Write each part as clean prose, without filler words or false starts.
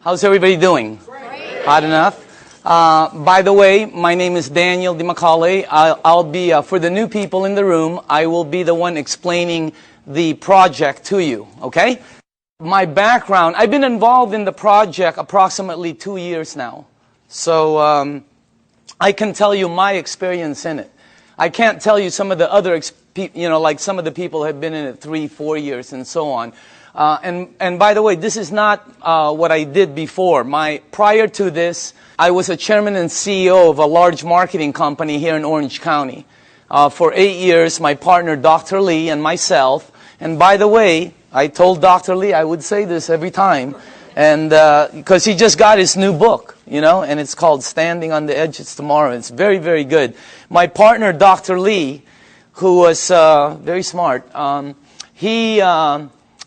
How's everybody doing? Great. Hot enough? By the way, my name is Daniel Dimacale. I'll be, for the new people in the room, I will be the one explaining the project to you, okay? My background, I've been involved in the project approximately 2 years now. So I can tell you my experience in it. I can't tell you some of the other, like some of the people have been in it 3, 4 years and so on. And by the way, this is not what I did before. Prior to this, I was a chairman and CEO of a large marketing company here in Orange County. For 8 years, my partner, Dr. Lee, and myself. And by the way, I told Dr. Lee I would say this every time, and because he just got his new book, and it's called Standing on the Edges Tomorrow. It's very, very good. My partner, Dr. Lee, who was very smart,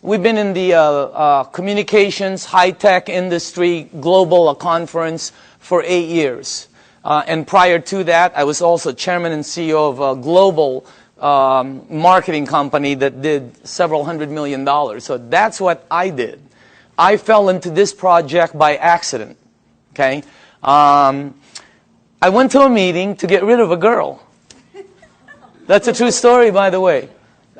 we've been in the communications, high-tech industry, global conference for 8 years. And prior to that, I was also chairman and CEO of a global marketing company that did several $100 million. So that's what I did. I fell into this project by accident. Okay? I went to a meeting to get rid of a girl. That's a true story, by the way.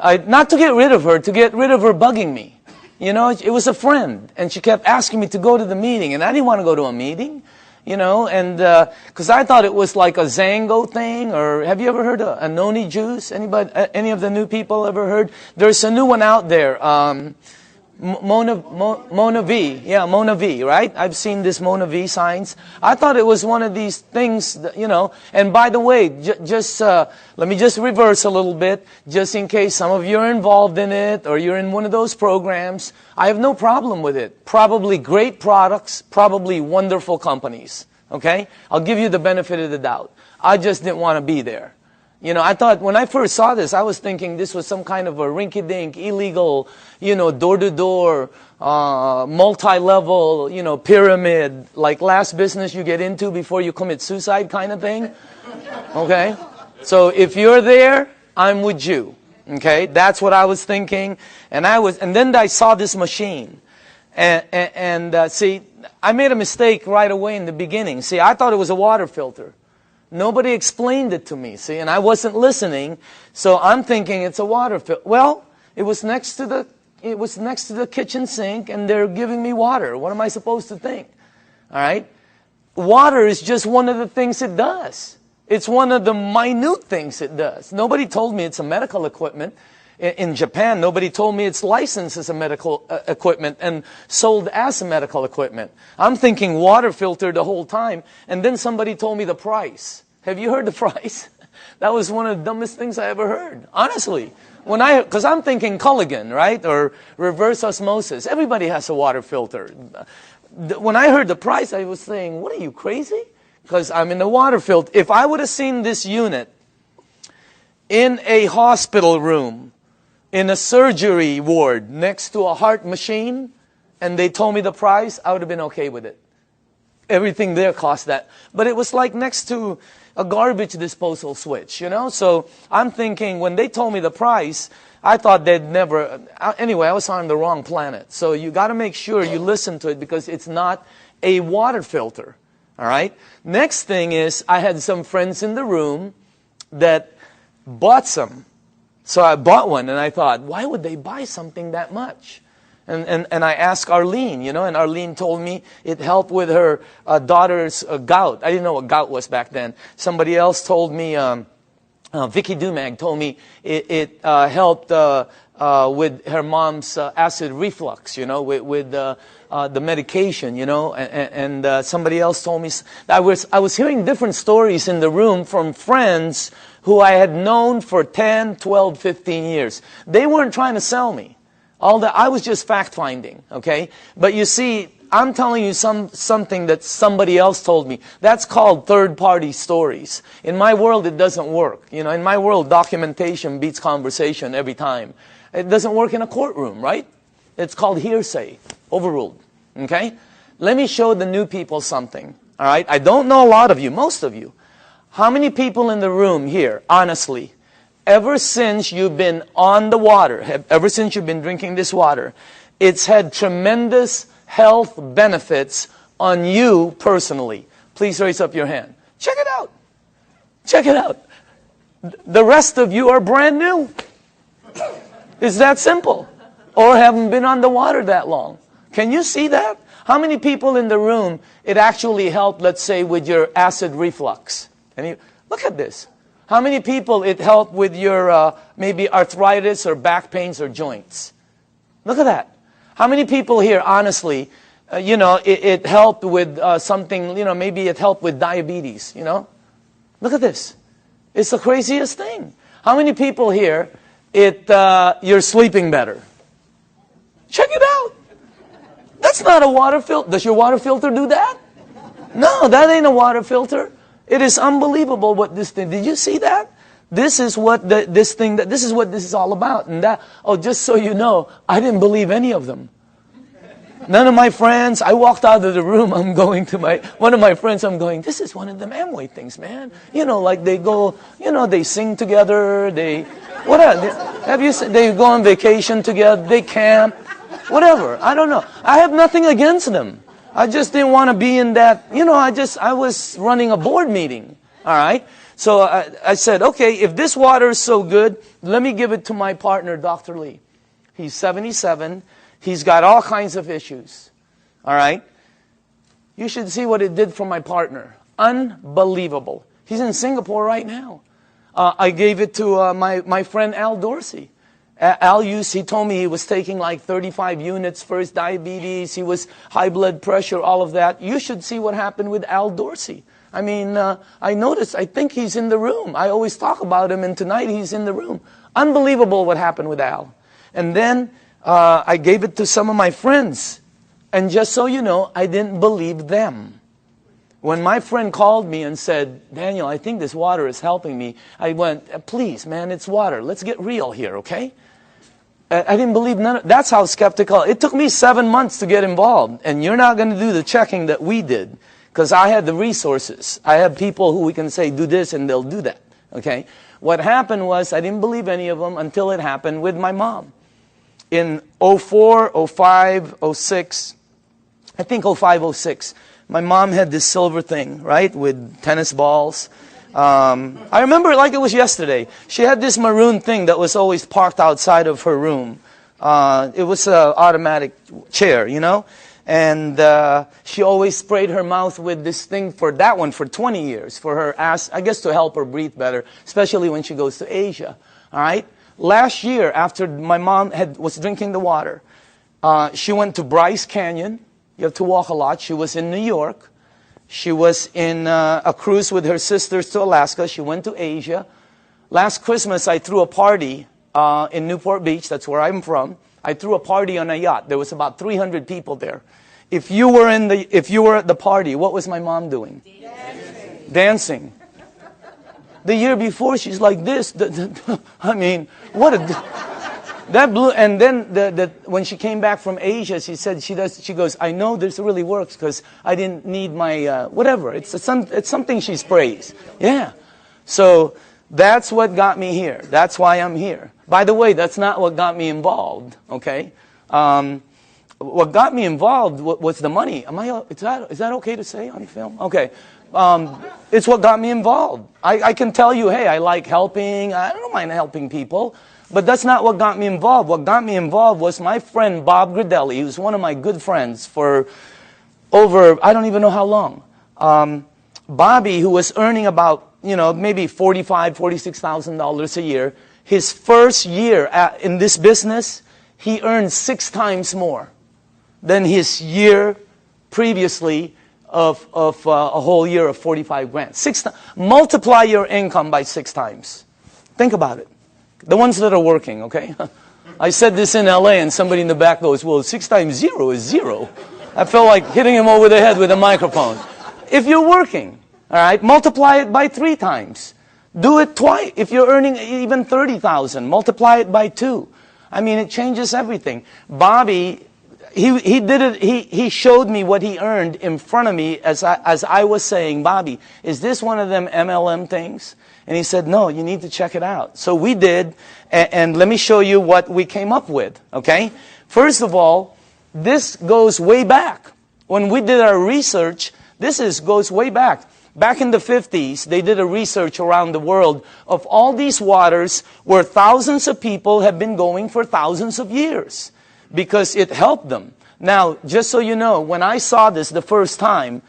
Not to get rid of her, to get rid of her bugging me. It was a friend, and she kept asking me to go to the meeting, and I didn't want to go to a meeting, and because I thought it was like a Zango thing, or have you ever heard of a noni juice? Anybody, any of the new people ever heard? There's a new one out there, Mona V. Yeah, Mona V, right? I've seen this Mona V signs. I thought it was one of these things, that, and by the way, let me just reverse a little bit, just in case some of you are involved in it, or you're in one of those programs. I have no problem with it. Probably great products, probably wonderful companies, okay? I'll give you the benefit of the doubt. I just didn't want to be there. I thought, when I first saw this, I was thinking this was some kind of a rinky-dink, illegal, door-to-door, multi-level, pyramid, like last business you get into before you commit suicide kind of thing. Okay? So if you're there, I'm with you. Okay? That's what I was thinking. And then I saw this machine. And see, I made a mistake right away in the beginning. See, I thought it was a water filter. Nobody explained it to me, see, and I wasn't listening, so I'm thinking it's a water filter. Well, it was next to the kitchen sink, and they're giving me water. What am I supposed to think? All right? Water is just one of the things it does. It's one of the minute things it does. Nobody told me it's a medical equipment. In Japan, nobody told me it's licensed as a medical equipment and sold as a medical equipment. I'm thinking water filter the whole time, and then somebody told me the price. Have you heard the price? That was one of the dumbest things I ever heard, honestly. Because I'm thinking Kangen, right, or reverse osmosis. Everybody has a water filter. When I heard the price, I was saying, what are you, crazy? Because I'm in the water filter. If I would have seen this unit in a hospital room, in a surgery ward next to a heart machine, and they told me the price, I would have been okay with it. Everything there cost that. But it was like next to a garbage disposal switch, So I'm thinking, when they told me the price, I thought they'd never... Anyway, I was on the wrong planet. So you got to make sure you listen to it, because it's not a water filter. All right? Next thing is, I had some friends in the room that bought some. So I bought one, and I thought, why would they buy something that much? And I asked Arlene, and Arlene told me it helped with her daughter's gout. I didn't know what gout was back then. Somebody else told me, Vicky Dumag told me it helped with her mom's acid reflux, with the medication, and somebody else told me. I was hearing different stories in the room from friends who I had known for 10, 12, 15 years. They weren't trying to sell me. I was just fact-finding, okay? But you see, I'm telling you something that somebody else told me. That's called third-party stories. In my world, it doesn't work. In my world, documentation beats conversation every time. It doesn't work in a courtroom, right? It's called hearsay, overruled, okay? Let me show the new people something, all right? I don't know a lot of you, most of you. How many people in the room here, honestly, ever since you've been on the water, ever since you've been drinking this water, it's had tremendous health benefits on you personally? Please raise up your hand. Check it out. Check it out. The rest of you are brand new. It's that simple. Or haven't been on the water that long. Can you see that? How many people in the room, it actually helped, let's say, with your acid reflux? Look at this. How many people it helped with your maybe arthritis or back pains or joints? Look at that. How many people here, honestly, it helped with something, maybe it helped with diabetes, Look at this. It's the craziest thing. How many people here, you're sleeping better? Check it out. That's not a water filter. Does your water filter do that? No, that ain't a water filter. It is unbelievable what this thing, did you see that? This is what this is what this is all about. And just so you know, I didn't believe any of them. None of my friends, I walked out of the room, I'm going to one of my friends, I'm going, this is one of them Amway things, man. Like they go, they sing together, they go on vacation together, they camp, whatever, I don't know. I have nothing against them. I just didn't want to be in that, I was running a board meeting, all right? So I said, okay, if this water is so good, let me give it to my partner, Dr. Lee. He's 77. He's got all kinds of issues. All right? You should see what it did for my partner. Unbelievable. He's in Singapore right now. I gave it to my friend Al Dorsey. He told me he was taking like 35 units for his diabetes. He was high blood pressure, all of that. You should see what happened with Al Dorsey. I mean, I noticed, I think he's in the room. I always talk about him, and tonight he's in the room. Unbelievable what happened with Al. And then I gave it to some of my friends. And just so you know, I didn't believe them. When my friend called me and said, Daniel, I think this water is helping me, I went, please, man, it's water. Let's get real here, okay? I didn't believe none of, that's how skeptical. It took me 7 months to get involved. And you're not going to do the checking that we did. Because I had the resources. I have people who we can say, do this, and they'll do that, okay? What happened was, I didn't believe any of them until it happened with my mom. In 04, 05, 06, I think 05, 06, my mom had this silver thing, right, with tennis balls. I remember it like it was yesterday. She had this maroon thing that was always parked outside of her room. It was an automatic chair, And she always sprayed her mouth with this thing for 20 years, for her ass, I guess to help her breathe better, especially when she goes to Asia, all right? Last year, after my mom was drinking the water, she went to Bryce Canyon. You have to walk a lot. She was in New York. She was in a cruise with her sisters to Alaska. She went to Asia. Last Christmas, I threw a party in Newport Beach. That's where I'm from. I threw a party on a yacht. There was about 300 people there. If you were at the party, what was my mom doing? Dancing. The year before, she's like this. I mean, that blew. And then when she came back from Asia, she said she goes, I know this really works because I didn't need my whatever. It's something she sprays. Yeah. So that's what got me here. That's why I'm here. By the way, that's not what got me involved. Okay. What got me involved was the money. Is that okay to say on film? Okay. It's what got me involved. I can tell you, hey, I like helping. I don't mind helping people. But that's not what got me involved. What got me involved was my friend Bob Gradelli, who's one of my good friends for over, I don't even know how long. Bobby, who was earning about, maybe $45,000, $46,000 a year, his first year in this business, he earned 6 times more than his year previously of a whole year of 45 grand. Multiply your income by 6 times. Think about it. The ones that are working, okay? I said this in LA and somebody in the back goes, well, 6 times 0 is 0. I felt like hitting him over the head with a microphone. If you're working, all right, multiply it by 3 times. Do it twice. If you're earning even 30,000, multiply it by 2. I mean, it changes everything. Bobby, he did it. He showed me what he earned in front of me as I was saying, Bobby, is this one of them MLM things? And he said, no, you need to check it out. So we did, and let me show you what we came up with, okay? First of all, this goes way back. When we did our research, goes way back. Back in the 50s, they did a research around the world of all these waters where thousands of people have been going for thousands of years because it helped them. Now, just so you know, when I saw this the first time,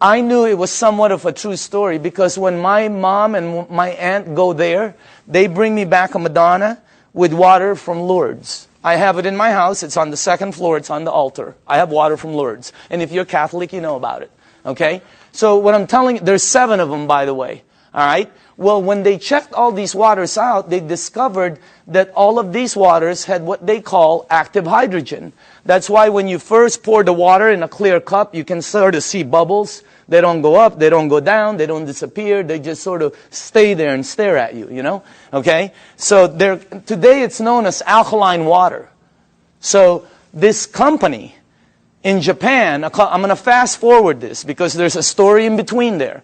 I knew it was somewhat of a true story because when my mom and my aunt go there, they bring me back a Madonna with water from Lourdes. I have it in my house. It's on the second floor. It's on the altar. I have water from Lourdes. And if you're Catholic, you know about it. Okay? So what I'm telling you, there's 7 of them, by the way. All right? Well, when they checked all these waters out, they discovered that all of these waters had what they call active hydrogen. That's why when you first pour the water in a clear cup, you can sort of see bubbles. They don't go up, they don't go down, they don't disappear. They just sort of stay there and stare at you, you know? Okay? So today it's known as alkaline water. So this company in Japan, I'm going to fast forward this because there's a story in between there.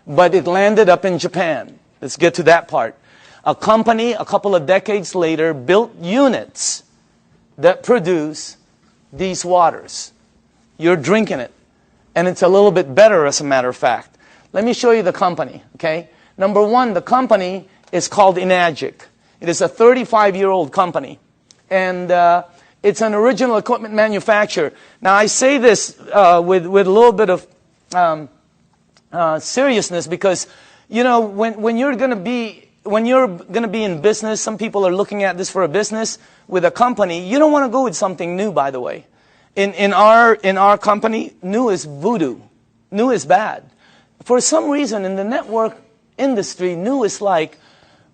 But it landed up in Japan. Let's get to that part. A company, a couple of decades later, built units that produce these waters. You're drinking it. And it's a little bit better, as a matter of fact. Let me show you the company, okay? Number 1, the company is called ENAGIC. It is a 35-year-old company. And it's an original equipment manufacturer. Now, I say this with a little bit of seriousness because, you know, when you're going to be in business, some people are looking at this for a business with a company. You don't want to go with something new, by the way. In our company, new is voodoo. New is bad. For some reason, in the network industry, new is like,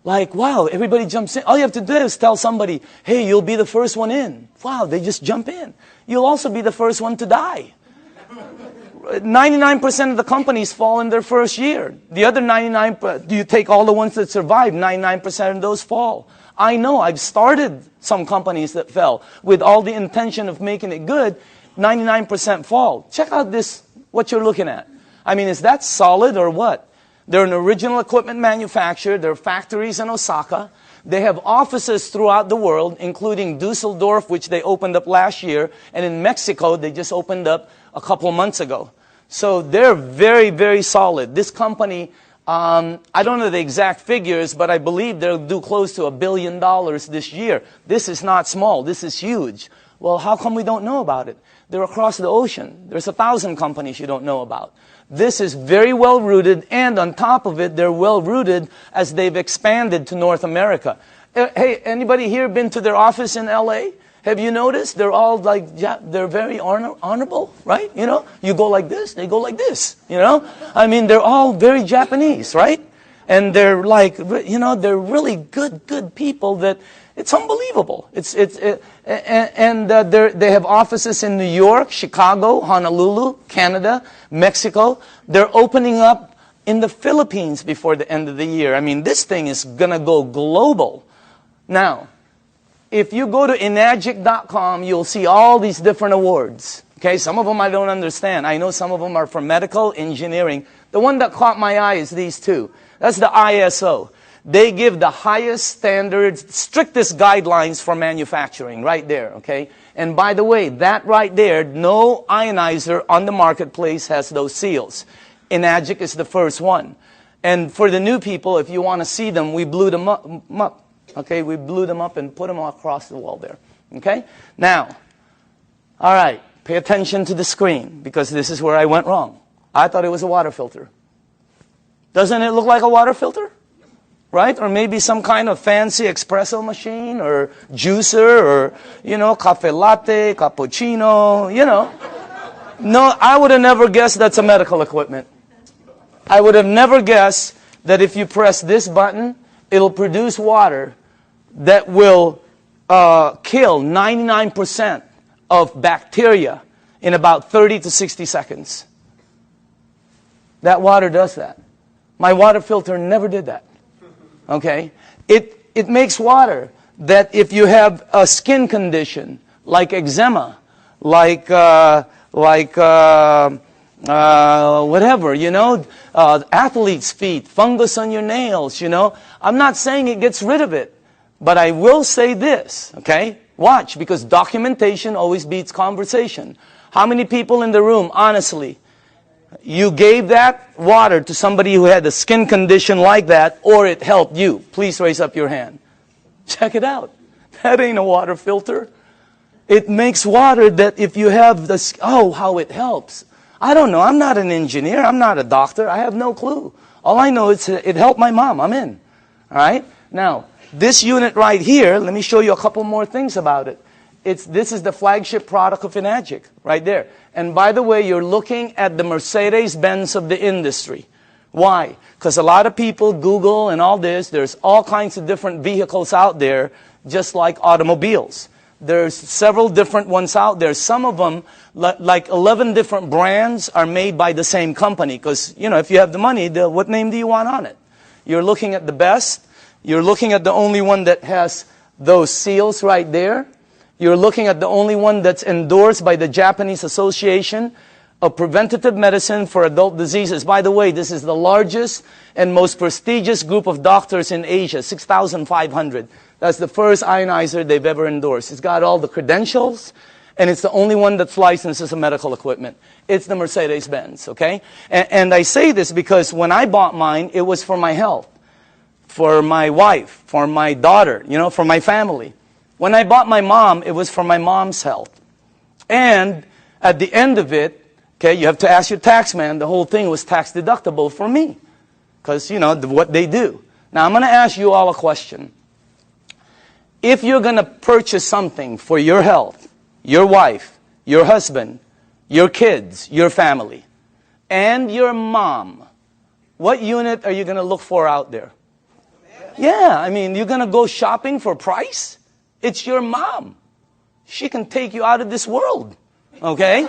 wow, everybody jumps in. All you have to do is tell somebody, hey, you'll be the first one in. Wow, they just jump in. You'll also be the first one to die. 99% of the companies fall in their first year. The other 99%, do you take all the ones that survive? 99% of those fall. I know, I've started some companies that fell with all the intention of making it good. 99% fall. Check out this, what you're looking at. I mean, is that solid or what? They're an original equipment manufacturer. There are factories in Osaka. They have offices throughout the world, including Dusseldorf, which they opened up last year. And in Mexico, they just opened up a couple months ago. So they're very, very solid. This company, I don't know the exact figures, but I believe they'll do close to $1 billion this year. This is not small. This is huge. Well, how come we don't know about it? They're across the ocean. There's 1,000 companies you don't know about. This is very well rooted, and on top of it, they're well rooted as they've expanded to North America. Hey, anybody here been to their office in LA? Have you noticed? They're all like, they're very honorable, right? You know, you go like this, they go like this, you know? I mean, they're all very Japanese, right? And they're like, you know, they're really good people that it's unbelievable. They have offices in New York, Chicago, Honolulu, Canada, Mexico. They're opening up in the Philippines before the end of the year. I mean, this thing is going to go global. Now, if you go to enagic.com, you'll see all these different awards. Okay, some of them I don't understand. I know some of them are for medical, engineering. The one that caught my eye is these two. That's the ISO. They give the highest standards, strictest guidelines for manufacturing right there, okay? And by the way, that right there, no ionizer on the marketplace has those seals. ENAGIC is the first one. And for the new people, if you want to see them, we blew them up. Okay, we blew them up and put them across the wall there. Okay? Now, all right, pay attention to the screen because this is where I went wrong. I thought it was a water filter. Doesn't it look like a water filter? Right? Or maybe some kind of fancy espresso machine or juicer or, you know, cafe latte, cappuccino, you know. No, I would have never guessed that's a medical equipment. I would have never guessed that if you press this button, it'll produce water that will kill 99% of bacteria in about 30 to 60 seconds. That water does that. My water filter never did that. Okay? It makes water that if you have a skin condition, like eczema, like whatever, you know, athlete's feet, fungus on your nails, you know. I'm not saying it gets rid of it, but I will say this, okay? Watch, because documentation always beats conversation. How many people in the room, honestly, you gave that water to somebody who had a skin condition like that, or it helped you? Please raise up your hand. Check it out. That ain't a water filter. It makes water that if you have this, oh, how it helps. I don't know. I'm not an engineer. I'm not a doctor. I have no clue. All I know is it helped my mom. I'm in. All right? Now, this unit right here, let me show you a couple more things about it. This is the flagship product of ENAGIC, right there. And by the way, you're looking at the Mercedes-Benz of the industry. Why? Because a lot of people Google and all this. There's all kinds of different vehicles out there, just like automobiles. There's several different ones out there. Some of them, like 11 different brands, are made by the same company. Because, you know, if you have the money, what name do you want on it? You're looking at the best. You're looking at the only one that has those seals right there. You're looking at the only one that's endorsed by the Japanese Association of Preventative Medicine for Adult Diseases. By the way, this is the largest and most prestigious group of doctors in Asia, 6,500. That's the first ionizer they've ever endorsed. It's got all the credentials, and it's the only one that's licensed as a medical equipment. It's the Mercedes-Benz, okay? And I say this because when I bought mine, it was for my health, for my wife, for my daughter, you know, for my family. When I bought my mom, it was for my mom's health. And at the end of it, okay, you have to ask your tax man, the whole thing was tax deductible for me. Because, you know, what they do. Now, I'm going to ask you all a question. If you're going to purchase something for your health, your wife, your husband, your kids, your family, and your mom, what unit are you going to look for out there? Yeah, I mean, you're going to go shopping for price? It's your mom. She can take you out of this world, okay?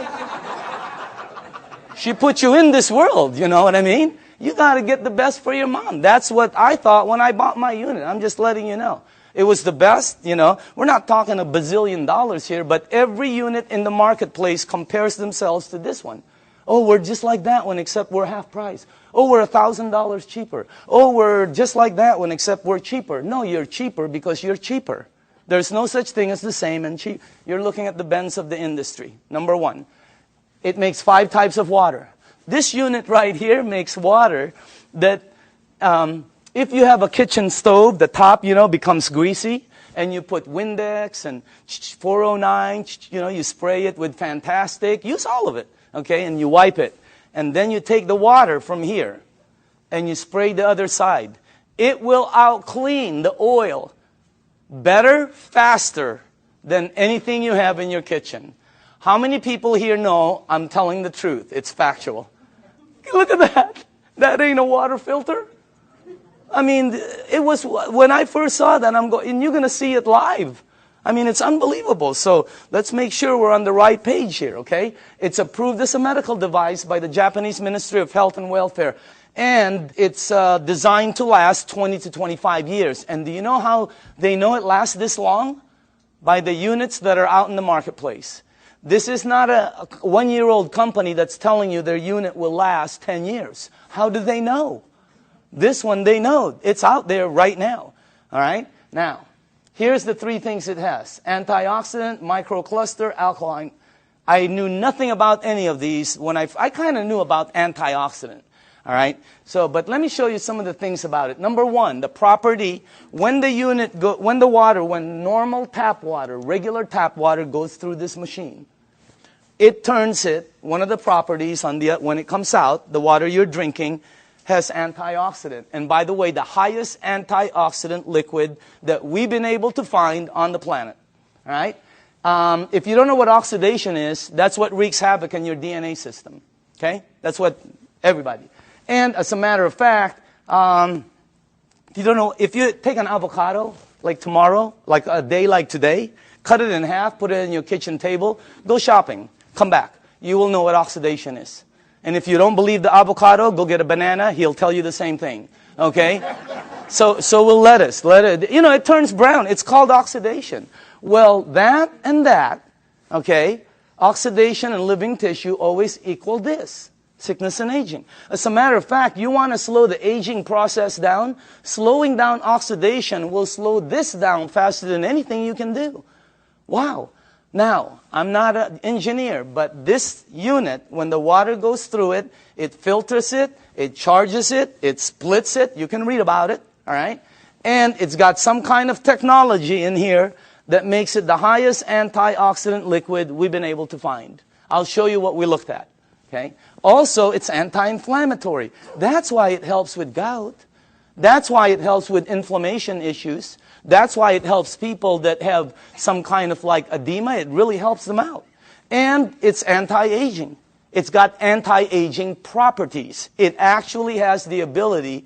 She put you in this world, you know what I mean? You got to get the best for your mom. That's what I thought when I bought my unit. I'm just letting you know. It was the best, you know. We're not talking $1 bazillion here, but every unit in the marketplace compares themselves to this one. Oh, we're just like that one, except we're half price. Oh, we're $1,000 cheaper. Oh, we're just like that one, except we're cheaper. No, you're cheaper because you're cheaper. There's no such thing as the same and cheap. You're looking at the Benz of the industry. Number one, it makes 5 types of water. This unit right here makes water that if you have a kitchen stove, the top, you know, becomes greasy, and you put Windex and 409, you know, you spray it with Fantastic. Use all of it, okay, and you wipe it. And then you take the water from here, and you spray the other side. It will out-clean the oil better, faster than anything you have in your kitchen. How many people here know I'm telling the truth? It's factual. Look at that. That ain't a water filter. I mean, it was, when I first saw that, and you're going to see it live. I mean, it's unbelievable. So let's make sure we're on the right page here, okay? It's approved as a medical device by the Japanese Ministry of Health and Welfare. And it's designed to last 20 to 25 years. And do you know how they know it lasts this long? By the units that are out in the marketplace. This is not a one-year-old company that's telling you their unit will last 10 years. How do they know? This one, they know. It's out there right now. All right? Now, here's the 3 things it has. Antioxidant, microcluster, alkaline. I knew nothing about any of these when I kind of knew about antioxidant. All right? So, but let me show you some of the things about it. Number 1, the property, when normal tap water, regular tap water goes through this machine, it turns it, one of the properties when it comes out, the water you're drinking has antioxidant. And by the way, the highest antioxidant liquid that we've been able to find on the planet. All right? If you don't know what oxidation is, that's what wreaks havoc in your DNA system. Okay? That's what everybody. And as a matter of fact, if you take an avocado, like tomorrow, like a day like today, cut it in half, put it in your kitchen table, go shopping, come back. You will know what oxidation is. And if you don't believe the avocado, go get a banana, he'll tell you the same thing. Okay? So will lettuce. You know, it turns brown. It's called oxidation. Well, that and that, okay, oxidation and living tissue always equal this. Sickness and aging. As a matter of fact, you want to slow the aging process down, slowing down oxidation will slow this down faster than anything you can do. Wow. Now, I'm not an engineer, but this unit, when the water goes through it, it filters it, it charges it, it splits it. You can read about it, all right? And it's got some kind of technology in here that makes it the highest antioxidant liquid we've been able to find. I'll show you what we looked at, okay? Also, it's anti-inflammatory. That's why it helps with gout. That's why it helps with inflammation issues. That's why it helps people that have some kind of like edema. It really helps them out. And it's anti-aging. It's got anti-aging properties. It actually has the ability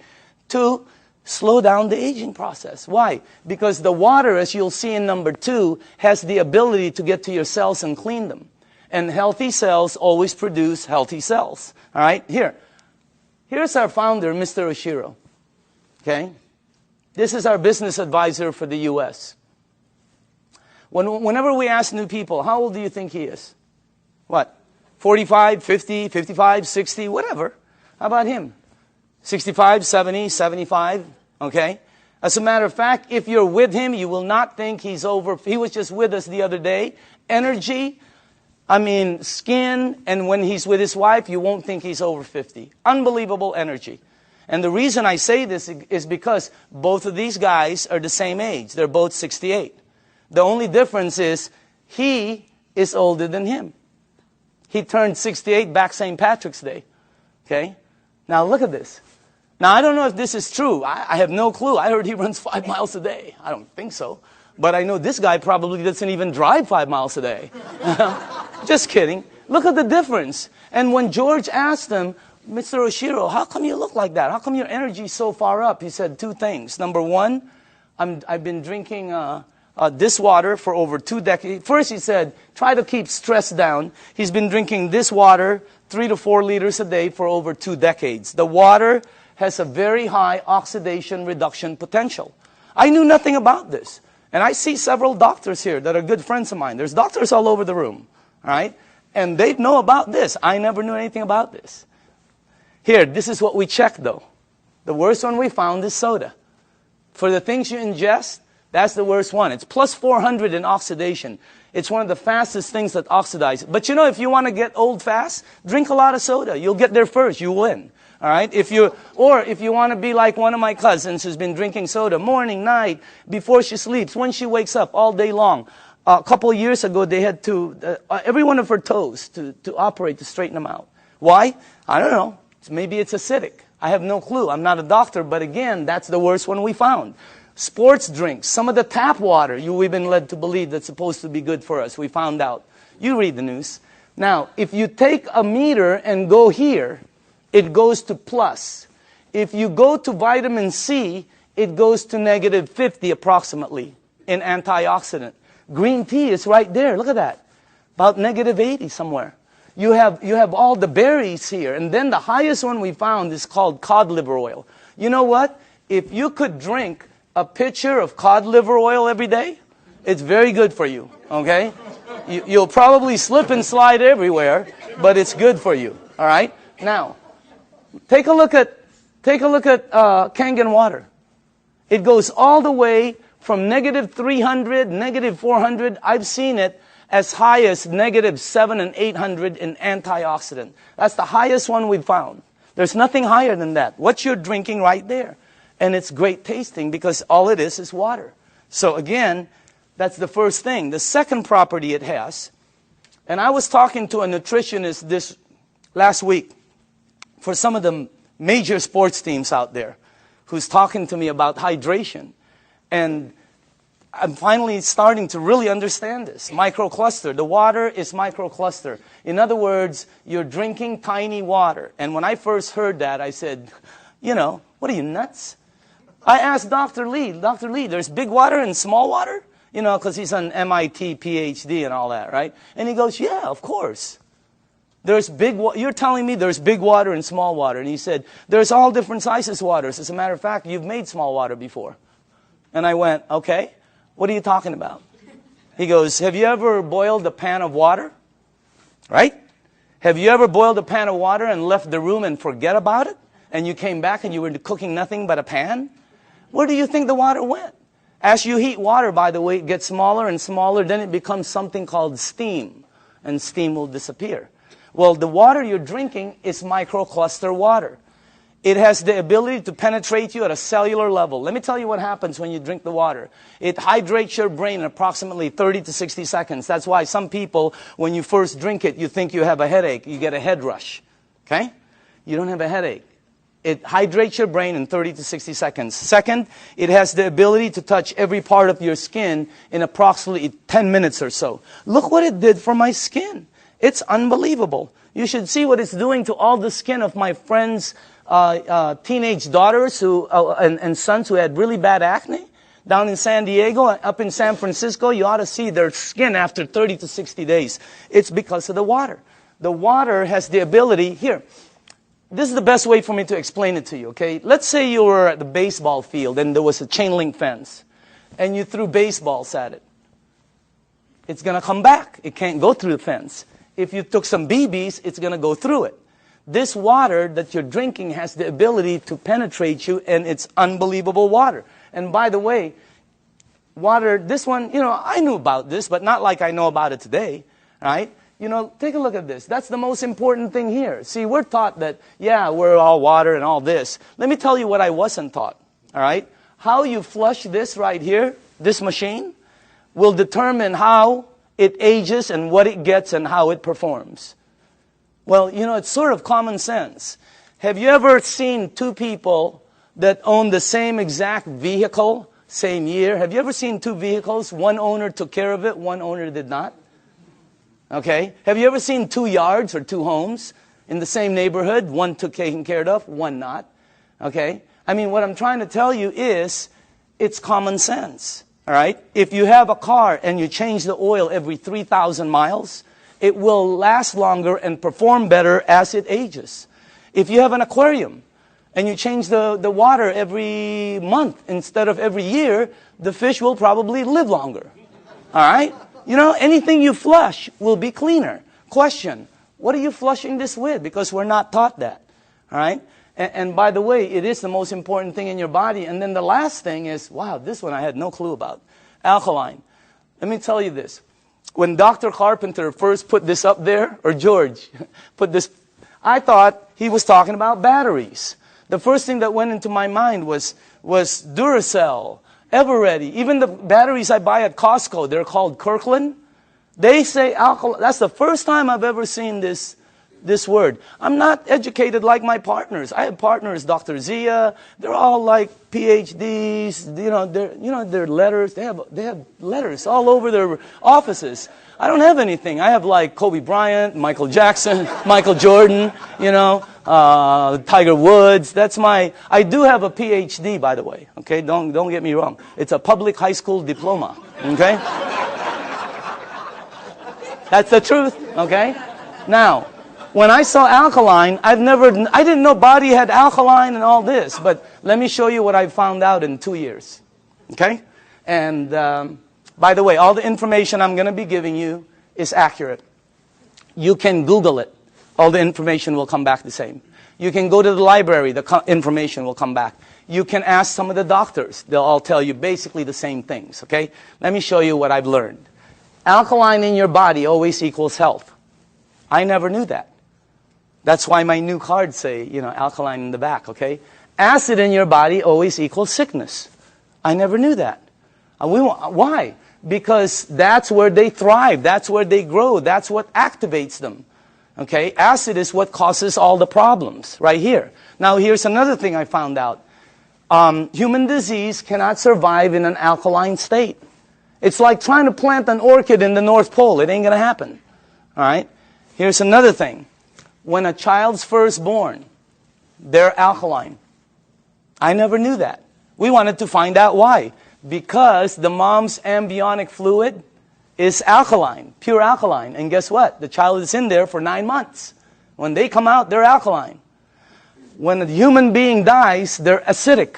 to slow down the aging process. Why? Because the water, as you'll see in number 2, has the ability to get to your cells and clean them. And healthy cells always produce healthy cells. All right? Here's our founder, Mr. Oshiro. Okay? This is our business advisor for the U.S. Whenever we ask new people, how old do you think he is? What? 45, 50, 55, 60, whatever. How about him? 65, 70, 75, okay? As a matter of fact, if you're with him, you will not think he's over. He was just with us the other day. Energy, skin, and when he's with his wife, you won't think he's over 50. Unbelievable energy. And the reason I say this is because both of these guys are the same age. They're both 68. The only difference is he is older than him. He turned 68 back St. Patrick's Day. Okay? Now look at this. Now I don't know if this is true. I have no clue. I heard he runs 5 miles a day. I don't think so. But I know this guy probably doesn't even drive 5 miles a day. Just kidding. Look at the difference. And when George asked him, Mr. Oshiro, how come you look like that? How come your energy is so far up? He said 2 things. Number 1, I've been drinking this water for over 2 decades. First, he said, try to keep stress down. He's been drinking this water 3 to 4 liters a day for over 2 decades. The water has a very high oxidation reduction potential. I knew nothing about this. And I see several doctors here that are good friends of mine. There's doctors all over the room, all right? And they know about this. I never knew anything about this. Here, this is what we checked, though. The worst one we found is soda. For the things you ingest, that's the worst one. It's plus 400 in oxidation. It's one of the fastest things that oxidize. But you know, if you want to get old fast, drink a lot of soda. You'll get there first. You win. All right? If you want to be like one of my cousins who's been drinking soda morning, night, before she sleeps, when she wakes up, all day long. A couple of years ago, they had to, every one of her toes to operate to straighten them out. Why? I don't know. Maybe it's acidic. I have no clue. I'm not a doctor, but again, that's the worst one we found. Sports drinks, some of the tap water we've been led to believe that's supposed to be good for us. We found out. You read the news. Now, if you take a meter and go here, it goes to plus. If you go to vitamin C, it goes to negative 50 approximately in antioxidant. Green tea is right there. Look at that. About negative 80 somewhere. You have all the berries here. And then the highest one we found is called cod liver oil. You know what? If you could drink a pitcher of cod liver oil every day, it's very good for you. Okay? You'll probably slip and slide everywhere, but it's good for you. All right? Now, take a look at Kangen water. It goes all the way from negative 300, negative 400. I've seen it as high as negative 700 and 800 in antioxidant. That's the highest one we've found. There's nothing higher than that. What you're drinking right there. And it's great tasting because all it is water. So again, that's the first thing. The second property it has, and I was talking to a nutritionist this last week for some of the major sports teams out there who's talking to me about hydration. And I'm finally starting to really understand this. Microcluster. The water is microcluster. In other words, you're drinking tiny water. And when I first heard that, I said, what are you, nuts? I asked Dr. Lee, there's big water and small water? Because he's an MIT PhD and all that, right? And he goes, yeah, of course. You're telling me there's big water and small water. And he said, there's all different sizes waters. As a matter of fact, you've made small water before. And I went, okay. What are you talking about? He goes, have you ever boiled a pan of water? Right? Have you ever boiled a pan of water and left the room and forget about it? And you came back and you were cooking nothing but a pan? Where do you think the water went? As you heat water, by the way, it gets smaller and smaller, then it becomes something called steam, and steam will disappear. Well, the water you're drinking is microcluster water. It has the ability to penetrate you at a cellular level. Let me tell you what happens when you drink the water. It hydrates your brain in approximately 30 to 60 seconds. That's why some people, when you first drink it, you think you have a headache. You get a head rush. Okay? You don't have a headache. It hydrates your brain in 30 to 60 seconds. Second, it has the ability to touch every part of your skin in approximately 10 minutes or so. Look what it did for my skin. It's unbelievable. You should see what it's doing to all the skin of my friends' teenage daughters and sons who had really bad acne. Down in San Diego, up in San Francisco, you ought to see their skin after 30 to 60 days. It's because of the water. The water has the ability, here, this is the best way for me to explain it to you, okay? Let's say you were at the baseball field and there was a chain link fence and you threw baseballs at it. It's going to come back. It can't go through the fence. If you took some BBs, it's going to go through it. This water that you're drinking has the ability to penetrate you, and it's unbelievable water. And by the way, water, this one, I knew about this, but not like I know about it today, right? Take a look at this. That's the most important thing here. See, we're taught that, yeah, we're all water and all this. Let me tell you what I wasn't taught, all right? How you flush this right here, this machine, will determine how it ages and what it gets and how it performs. Well, it's sort of common sense. Have you ever seen two people that own the same exact vehicle, same year? Have you ever seen two vehicles? One owner took care of it, one owner did not. Okay? Have you ever seen two yards or two homes in the same neighborhood? One took taken care of, one not. Okay? I mean, what I'm trying to tell you is, it's common sense. All right? If you have a car and you change the oil every 3,000 miles, it will last longer and perform better as it ages. If you have an aquarium and you change the water every month instead of every year, the fish will probably live longer. All right? Anything you flush will be cleaner. Question, what are you flushing this with? Because we're not taught that. All right? And by the way, it is the most important thing in your body. And then the last thing is, wow, this one I had no clue about. Alkaline. Let me tell you this. When Dr. Carpenter first put this up there, or George put this, I thought he was talking about batteries. The first thing that went into my mind was Duracell, Eveready. Even the batteries I buy at Costco, they're called Kirkland. They say alkaline. That's the first time I've ever seen this word. I'm not educated like my partners. I have partners, Dr. Zia. They're all like PhDs. Their letters. They have letters all over their offices. I don't have anything. I have like Kobe Bryant, Michael Jackson, Michael Jordan. Tiger Woods. I do have a PhD, by the way. Okay, don't get me wrong. It's a public high school diploma. Okay, that's the truth. Okay, now. When I saw alkaline, I didn't know body had alkaline and all this, but let me show you what I found out in 2 years. Okay? And by the way, all the information I'm going to be giving you is accurate. You can Google it. All the information will come back the same. You can go to the library. The information will come back. You can ask some of the doctors. They'll all tell you basically the same things. Okay? Let me show you what I've learned. Alkaline in your body always equals health. I never knew that. That's why my new cards say, alkaline in the back, okay? Acid in your body always equals sickness. I never knew that. Why? Because that's where they thrive. That's where they grow. That's what activates them. Okay? Acid is what causes all the problems right here. Now, here's another thing I found out. Human disease cannot survive in an alkaline state. It's like trying to plant an orchid in the North Pole. It ain't going to happen. All right? Here's another thing. When a child's first born, they're alkaline. I never knew that. We wanted to find out why. Because the mom's amniotic fluid is alkaline, pure alkaline. And guess what? The child is in there for 9 months. When they come out, they're alkaline. When a human being dies, they're acidic.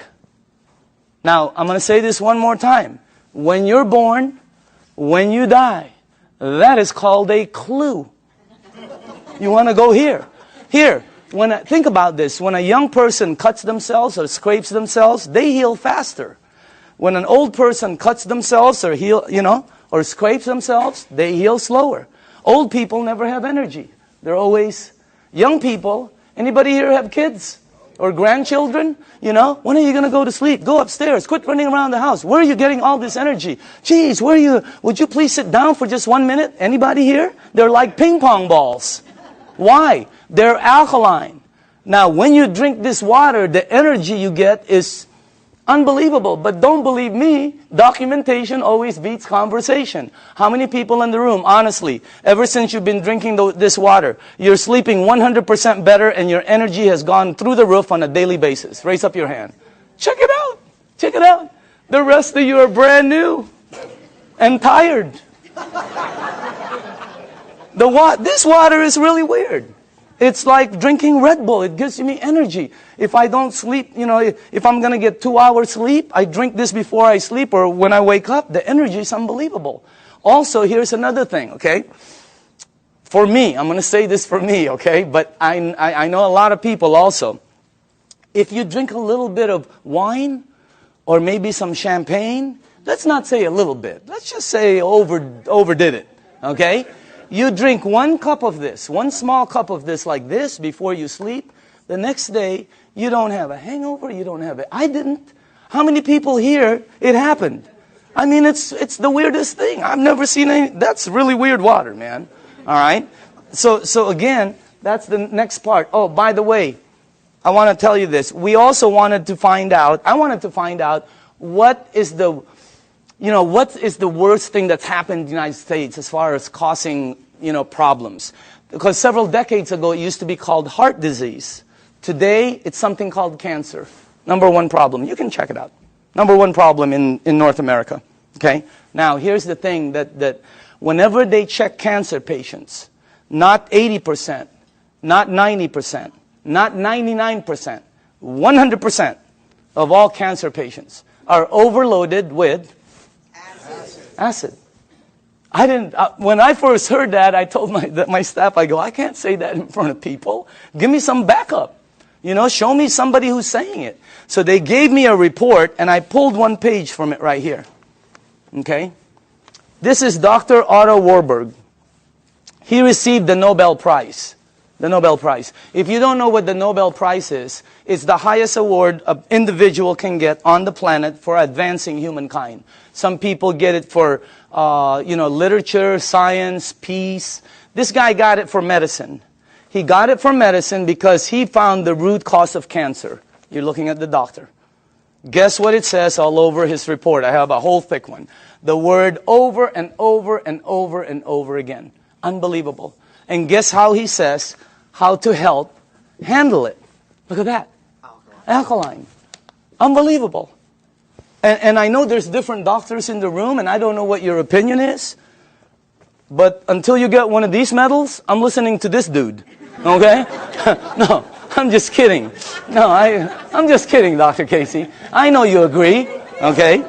Now, I'm going to say this one more time. When you're born, when you die, that is called a clue. You want to go here. Here, think about this. When a young person cuts themselves or scrapes themselves, they heal faster. When an old person cuts themselves or or scrapes themselves, they heal slower. Old people never have energy. They're always young people. Anybody here have kids or grandchildren? When are you going to go to sleep? Go upstairs. Quit running around the house. Where are you getting all this energy? Geez, would you please sit down for just 1 minute? Anybody here? They're like ping pong balls. Why? They're alkaline. Now, when you drink this water, the energy you get is unbelievable. But don't believe me, documentation always beats conversation. How many people in the room, honestly, ever since you've been drinking this water, you're sleeping 100% better and your energy has gone through the roof on a daily basis? Raise up your hand. Check it out. Check it out. The rest of you are brand new and tired. This water is really weird. It's like drinking Red Bull. It gives me energy. If I don't sleep, if I'm going to get 2 hours sleep, I drink this before I sleep or when I wake up. The energy is unbelievable. Also, here's another thing, okay? For me, I'm going to say this for me, okay? But I know a lot of people also. If you drink a little bit of wine or maybe some champagne, let's not say a little bit. Let's just say overdid it, okay? You drink 1 cup of this, 1 small cup of this like this before you sleep. The next day, you don't have a hangover, you don't have it. I didn't. How many people here, it happened? I mean, it's the weirdest thing. I've never seen any. That's really weird water, man. All right? So again, that's the next part. Oh, by the way, I want to tell you this. I wanted to find out what is the worst thing that's happened in the United States as far as causing, problems? Because several decades ago, it used to be called heart disease. Today, it's something called cancer. Number 1 problem. You can check it out. Number 1 problem in North America. Okay? Now, here's the thing that whenever they check cancer patients, not 80%, not 90%, not 99%, 100% of all cancer patients are overloaded with acid. When I first heard that, I told my staff, I can't say that in front of people. Give me some backup. Show me somebody who's saying it. So they gave me a report, and I pulled 1 page from it right here. Okay? This is Dr. Otto Warburg. He received the Nobel Prize. The Nobel Prize. If you don't know what the Nobel Prize is, it's the highest award an individual can get on the planet for advancing humankind. Some people get it for, literature, science, peace. This guy got it for medicine. He got it for medicine because he found the root cause of cancer. You're looking at the doctor. Guess what it says all over his report? I have a whole thick one. The word over and over and over and over again. Unbelievable. And guess how he says how to help handle it. Look at that. Alkaline. Unbelievable. And I know there's different doctors in the room, and I don't know what your opinion is. But until you get one of these medals, I'm listening to this dude. Okay? No, I'm just kidding. No, I'm just kidding, Dr. Casey. I know you agree. Okay?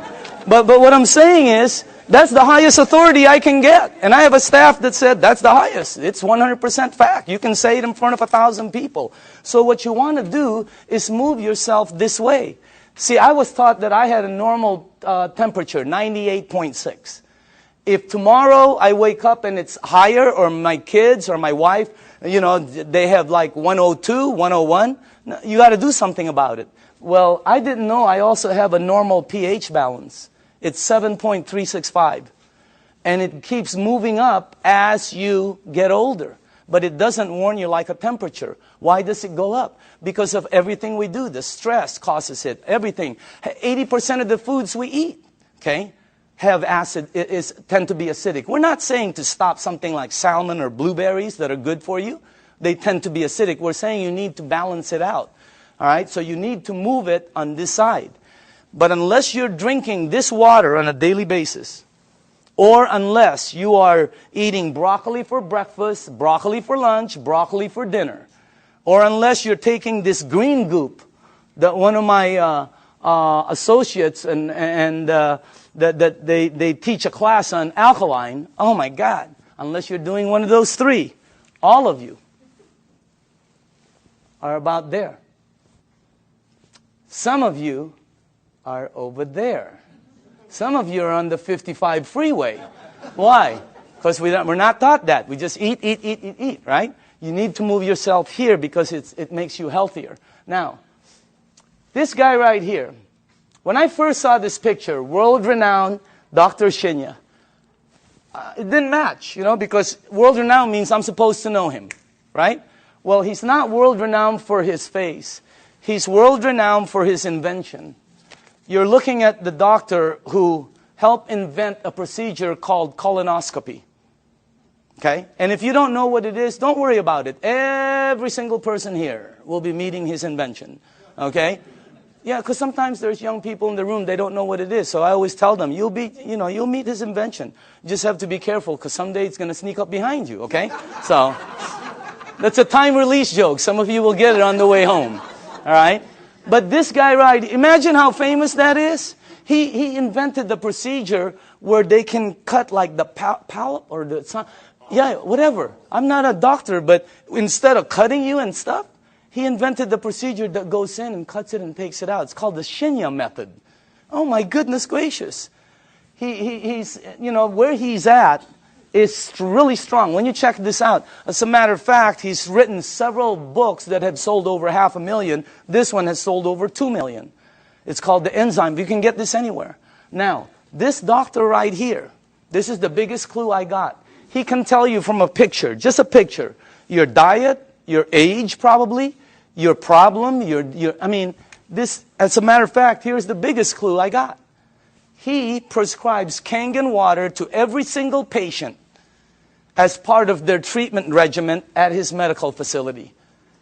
But what I'm saying is, that's the highest authority I can get. And I have a staff that said, that's the highest. It's 100% fact. You can say it in front of 1,000 people. So what you want to do is move yourself this way. See, I was taught that I had a normal temperature, 98.6. If tomorrow I wake up and it's higher, or my kids or my wife, they have like 102, 101, you got to do something about it. Well, I didn't know I also have a normal pH balance. It's 7.365. And it keeps moving up as you get older. But it doesn't warn you like a temperature. Why does it go up? Because of everything we do. The stress causes it. Everything. 80% of the foods we eat, okay, have acid, tend to be acidic. We're not saying to stop something like salmon or blueberries that are good for you. They tend to be acidic. We're saying you need to balance it out. All right? So you need to move it on this side. But unless you're drinking this water on a daily basis, or unless you are eating broccoli for breakfast, broccoli for lunch, broccoli for dinner, or unless you're taking this green goop that one of my associates that they teach a class on alkaline, oh my God, unless you're doing one of those 3, all of you are about there. Some of you are over there. Some of you are on the 55 freeway. Why? Because we're not taught that. We just eat, right? You need to move yourself here because it makes you healthier. Now, this guy right here, when I first saw this picture, world-renowned Dr. Shinya, it didn't match, because world-renowned means I'm supposed to know him, right? Well, he's not world-renowned for his face. He's world-renowned for his invention. You're looking at the doctor who helped invent a procedure called colonoscopy. Okay? And if you don't know what it is, don't worry about it. Every single person here will be meeting his invention. Okay? Yeah, because sometimes there's young people in the room, they don't know what it is. So I always tell them, you'll meet his invention. You just have to be careful because someday it's going to sneak up behind you. Okay? So that's a time release joke. Some of you will get it on the way home. All right? But this guy, right, imagine how famous that is. He invented the procedure where they can cut like the polyp or the... Yeah, whatever. I'm not a doctor, but instead of cutting you and stuff, he invented the procedure that goes in and cuts it and takes it out. It's called the Shinya method. Oh my goodness gracious. He's, where he's at is really strong. When you check this out, as a matter of fact, he's written several books that have sold over 500,000. This one has sold over 2 million. It's called the enzyme. You can get this anywhere. Now, this doctor right here, this is the biggest clue I got. He can tell you from a picture, just a picture, your diet, your age probably, your problem, this, as a matter of fact, here's the biggest clue I got. He prescribes Kangen water to every single patient as part of their treatment regimen at his medical facility.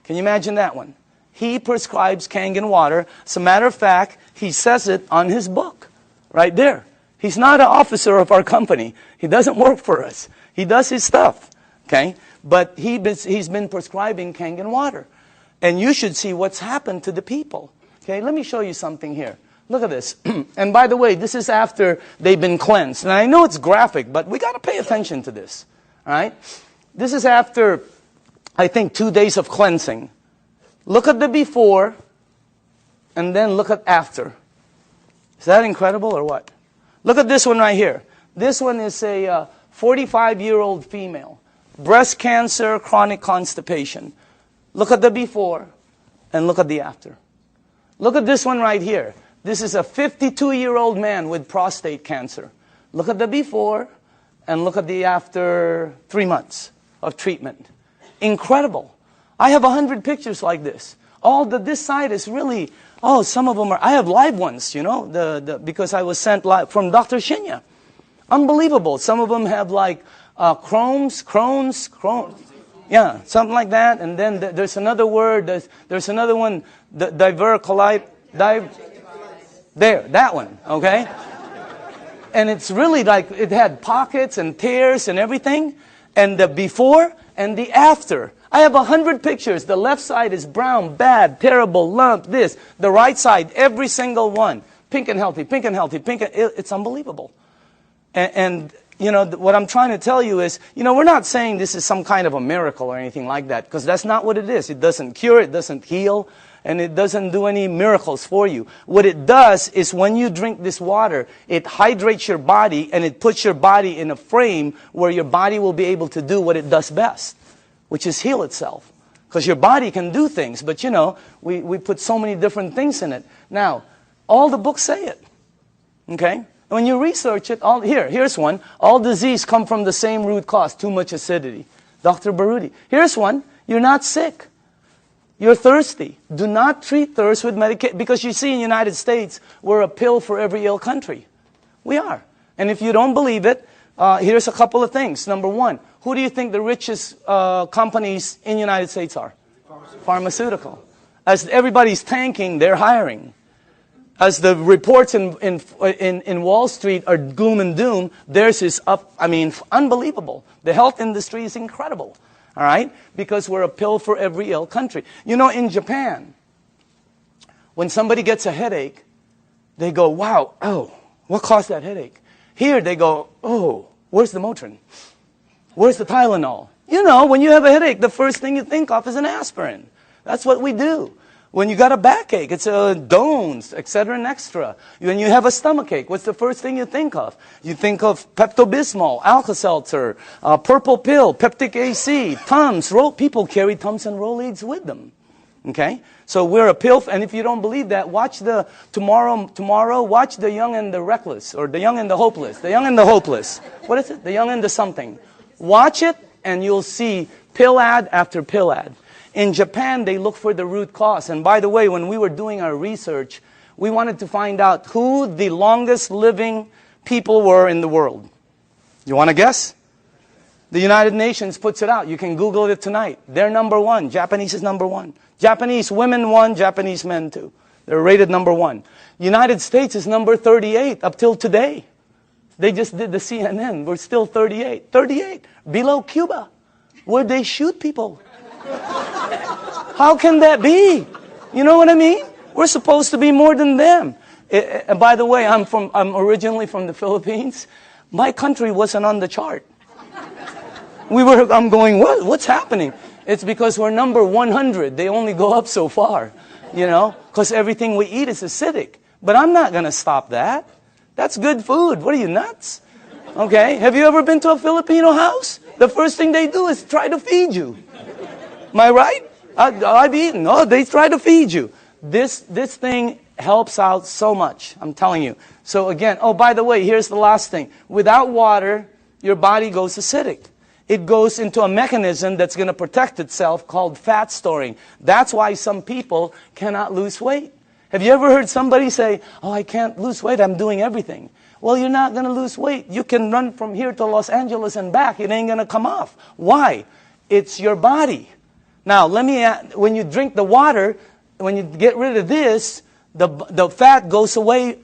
Can you imagine that one? He prescribes Kangen water. As a matter of fact, he says it on his book, right there. He's not an officer of our company. He doesn't work for us. He does his stuff, okay? But he's been prescribing Kangen water. And you should see what's happened to the people. Okay, let me show you something here. Look at this. And by the way, this is after they've been cleansed. And I know it's graphic, but we got to pay attention to this. All right? This is after, I think, 2 days of cleansing. Look at the before, and then look at after. Is that incredible or what? Look at this one right here. This one is a 45-year-old female. Breast cancer, chronic constipation. Look at the before, and look at the after. Look at this one right here. This is a 52-year-old man with prostate cancer. Look at the before, and look at the after 3 months of treatment. Incredible. I have 100 pictures like this. This side is really, some of them are, I have live ones, because I was sent live from Dr. Shinya. Unbelievable. Some of them have like Crohn's. Yeah, something like that. And then there's another word, there's another one, diverticulite, that one, okay? And it's really like, it had pockets and tears and everything. And the before and the after. I have 100 pictures. The left side is brown, bad, terrible, lump, this. The right side, every single one. Pink and healthy, pink and healthy, it's unbelievable. And what I'm trying to tell you is, we're not saying this is some kind of a miracle or anything like that, because that's not what it is. It doesn't cure, it doesn't heal, and it doesn't do any miracles for you. What it does is when you drink this water, it hydrates your body, and it puts your body in a frame where your body will be able to do what it does best, which is heal itself. Because your body can do things, but we put so many different things in it. Now, all the books say it, okay? When you research it, here's one. All disease come from the same root cause, too much acidity. Dr. Baruti. Here's one. You're not sick. You're thirsty. Do not treat thirst with medication. Because you see in the United States, we're a pill for every ill country. We are. And if you don't believe it, here's a couple of things. Number one, who do you think the richest companies in the United States are? Pharmaceutical. As everybody's tanking, they're hiring. As the reports in Wall Street are gloom and doom, theirs is up, unbelievable. The health industry is incredible, all right? Because we're a pill for every ill country. In Japan, when somebody gets a headache, they go, wow, what caused that headache? Here they go, where's the Motrin? Where's the Tylenol? When you have a headache, the first thing you think of is an aspirin. That's what we do. When you got a backache, it's Dones, etc. and extra. When you have a stomachache, what's the first thing you think of? You think of Pepto-Bismol, Alka-Seltzer, purple pill, peptic AC, Tums. People carry Tums and Rolaids with them. Okay? So we're a pill, and if you don't believe that, watch tomorrow, watch The Young and the Reckless, or The Young and the Hopeless. The Young and the Hopeless. What is it? The Young and the something. Watch it, and you'll see pill ad after pill ad. In Japan, they look for the root cause. And by the way, when we were doing our research, we wanted to find out who the longest living people were in the world. You want to guess? The United Nations puts it out. You can Google it tonight. They're number one. Japanese is number one. Japanese women one, Japanese men two. They're rated number one. United States is number 38 up till today. They just did the CNN. We're still 38. 38. Below Cuba, where they shoot people. How can that be? You know what I mean? We're supposed to be more than them. And by the way, I'm originally from the Philippines. My country wasn't on the chart. I'm going, what's happening? It's because we're number 100. They only go up so far, you know, because everything we eat is acidic. But I'm not going to stop that. That's good food. What are you, nuts? Okay. Have you ever been to a Filipino house? The first thing they do is try to feed you. Am I right? I've eaten. No, they try to feed you. This thing helps out so much. I'm telling you. So again, oh, by the way, here's the last thing. Without water, your body goes acidic. It goes into a mechanism that's going to protect itself called fat storing. That's why some people cannot lose weight. Have you ever heard somebody say, oh, I can't lose weight, I'm doing everything? Well, you're not going to lose weight. You can run from here to Los Angeles and back. It ain't going to come off. Why? It's your body. Now, when you drink the water, when you get rid of this, the fat goes away.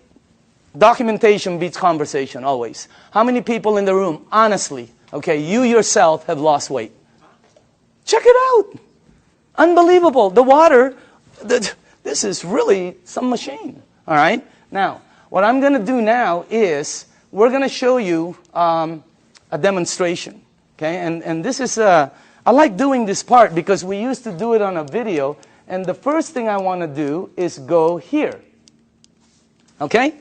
Documentation beats conversation, always. How many people in the room, honestly, okay, you yourself have lost weight? Check it out. Unbelievable. The water, this is really some machine. All right? Now, what I'm going to do now is we're going to show you a demonstration. Okay? And this is, I like doing this part because we used to do it on a video. And the first thing I want to do is go here. Okay?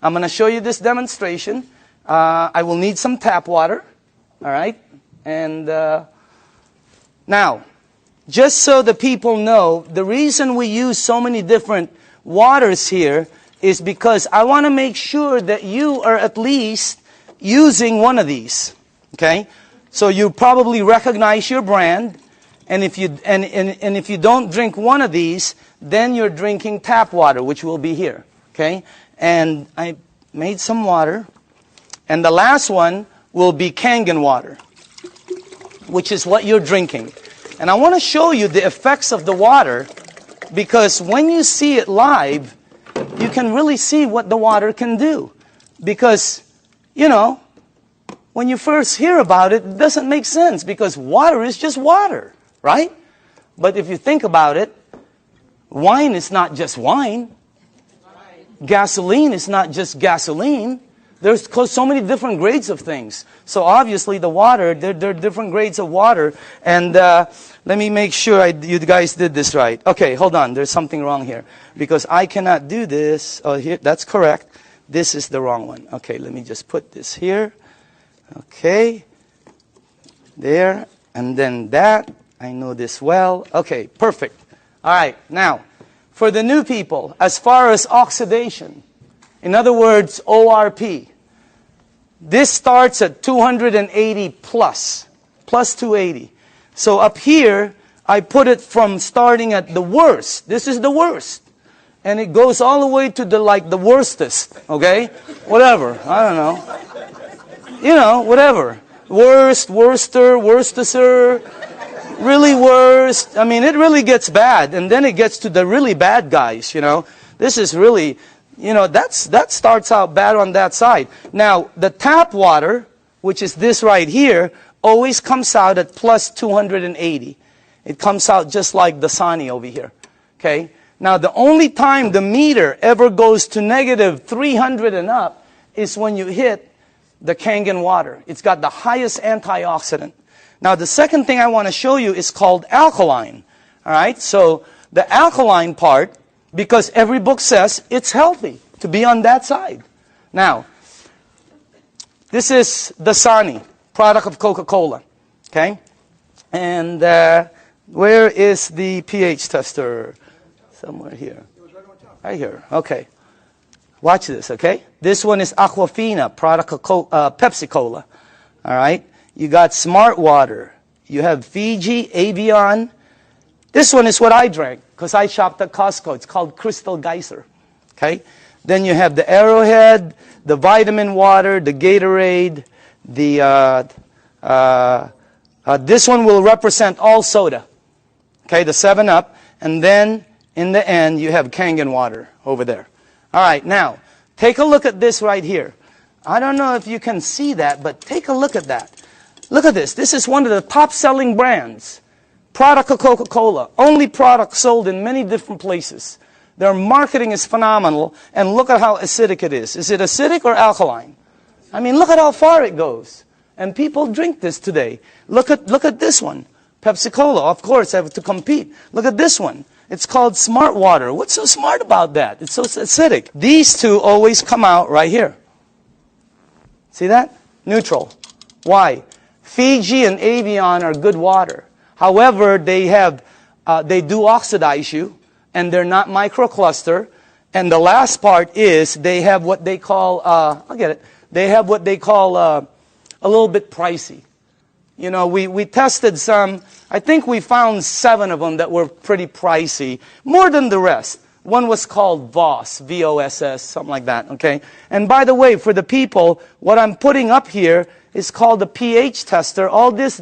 I'm going to show you this demonstration. I will need some tap water. All right? And now, just so the people know, the reason we use so many different waters here is because I want to make sure that you are at least using one of these. Okay? So you probably recognize your brand, and if you and if you don't drink one of these, then you're drinking tap water, which will be here. Okay? And I made some water, and the last one will be Kangen water, which is what you're drinking. And I want to show you the effects of the water, because when you see it live, you can really see what the water can do. Because, you know, when you first hear about it, it doesn't make sense, because water is just water, right? But if you think about it, wine is not just wine. Gasoline is not just gasoline. There's so many different grades of things. So obviously the water, there are different grades of water. And let me make sure you guys did this right. Okay, hold on. There's something wrong here. Because I cannot do this. Oh, here, that's correct. This is the wrong one. Okay, let me just put this here. Okay. There. And then that. I know this well. Okay, perfect. All right, now, for the new people, as far as oxidation, in other words, ORP, this starts at 280 plus 280. So up here, I put it from starting at the worst. This is the worst. And it goes all the way to the worstest, okay? Whatever, I don't know. You know, whatever. Worst, worster, worstester, really worst. I mean, it really gets bad. And then it gets to the really bad guys, you know. This is really... You know, that starts out bad on that side. Now, the tap water, which is this right here, always comes out at plus 280. It comes out just like the Dasani over here. Okay? Now, the only time the meter ever goes to negative 300 and up is when you hit the Kangen water. It's got the highest antioxidant. Now, the second thing I want to show you is called alkaline. All right? So, the alkaline part, because every book says it's healthy to be on that side. Now, this is Dasani, product of Coca-Cola. Okay? And where is the pH tester? Somewhere here. Right here. Okay. Watch this, okay? This one is Aquafina, product of Pepsi Cola. All right? You got Smart Water. You have Fiji, Avion. This one is what I drank because I shopped at Costco. It's called Crystal Geyser. Okay? Then you have the Arrowhead, the vitamin water, the Gatorade, the this one will represent all soda. Okay, the 7-Up. And then in the end, you have Kangen water over there. All right, now, take a look at this right here. I don't know if you can see that, but take a look at that. Look at this. This is one of the top-selling brands. Product of Coca-Cola. Only product sold in many different places. Their marketing is phenomenal, and look at how acidic it is. Is it acidic or alkaline? I mean, look at how far it goes. And people drink this today. Look at this one. Pepsi Cola, of course, have to compete. Look at this one. It's called Smart Water. What's so smart about that? It's so acidic. These two always come out right here. See that? Neutral. Why? Fiji and Avion are good water. However, they do oxidize you, and they're not microcluster. And the last part is they have what they call, I'll get it. They have what they call a little bit pricey. You know, we tested some. I think we found 7 of them that were pretty pricey, more than the rest. One was called VOSS, V-O-S-S, something like that, okay? And by the way, for the people, what I'm putting up here is called the pH tester. All this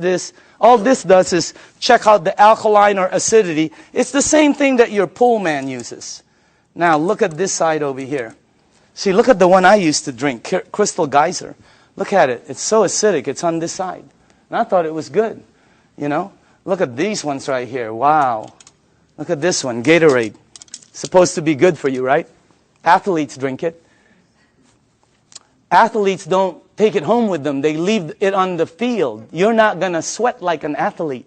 does is check out the alkaline or acidity. It's the same thing that your pool man uses. Now, look at this side over here. See, look at the one I used to drink, Crystal Geyser. Look at it. It's so acidic. It's on this side. And I thought it was good, you know. Look at these ones right here. Wow. Look at this one, Gatorade. Supposed to be good for you, right? Athletes drink it. Athletes don't take it home with them. They leave it on the field. You're not going to sweat like an athlete,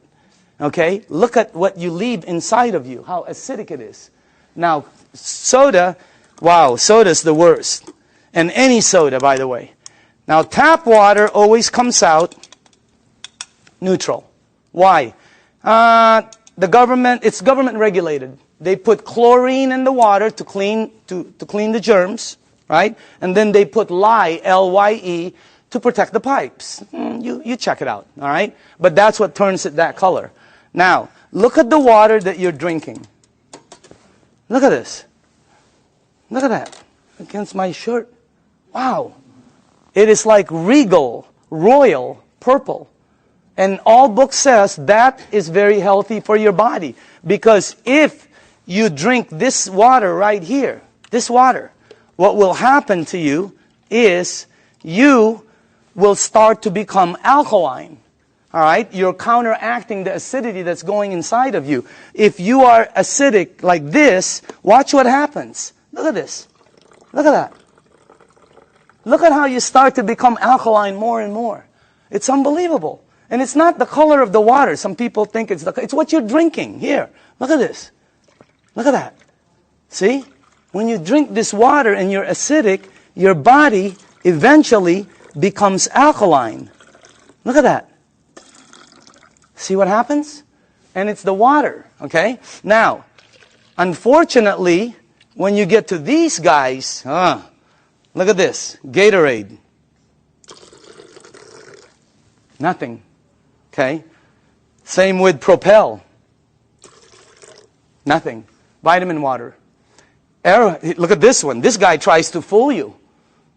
okay? Look at what you leave inside of you, how acidic it is. Now, soda, wow, soda's the worst. And any soda, by the way. Now, tap water always comes out neutral. Why? It's government regulated. They put chlorine in the water to clean the germs, right? And then they put lye, L-Y-E, to protect the pipes. You check it out, all right? But that's what turns it that color. Now, look at the water that you're drinking. Look at this. Look at that. Against my shirt. Wow. It is like regal, royal, purple. And all book says that is very healthy for your body. Because if you drink this water right here, this water, what will happen to you is you will start to become alkaline. All right? You're counteracting the acidity that's going inside of you. If you are acidic like this, watch what happens. Look at this. Look at that. Look at how you start to become alkaline more and more. It's unbelievable. And it's not the color of the water. Some people think it's what you're drinking. Here, look at this. Look at that. See? When you drink this water and you're acidic, your body eventually becomes alkaline. Look at that. See what happens? And it's the water, okay? Now, unfortunately, when you get to these guys, look at this, Gatorade. Nothing, okay? Same with Propel. Nothing. Vitamin water. Look at this one. This guy tries to fool you.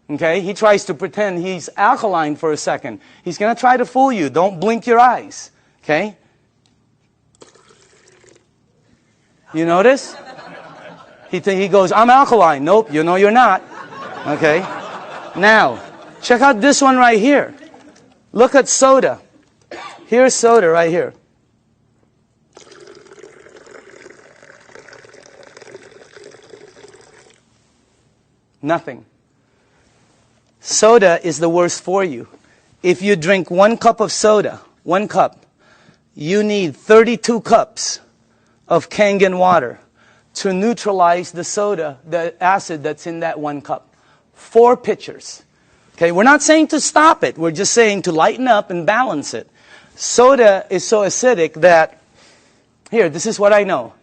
Okay? He tries to pretend he's alkaline for a second. He's going to try to fool you. Don't blink your eyes. Okay? You notice? He goes, I'm alkaline. Nope, you know you're not. Okay? Now, check out this one right here. Look at soda. Here's soda right here. Nothing. Soda is the worst for you. If you drink 1 cup of soda, 1 cup, you need 32 cups of Kangen water to neutralize the soda, the acid that's in that 1 cup. 4 pitchers. Okay, we're not saying to stop it. We're just saying to lighten up and balance it. Soda is so acidic that, here, this is what I know.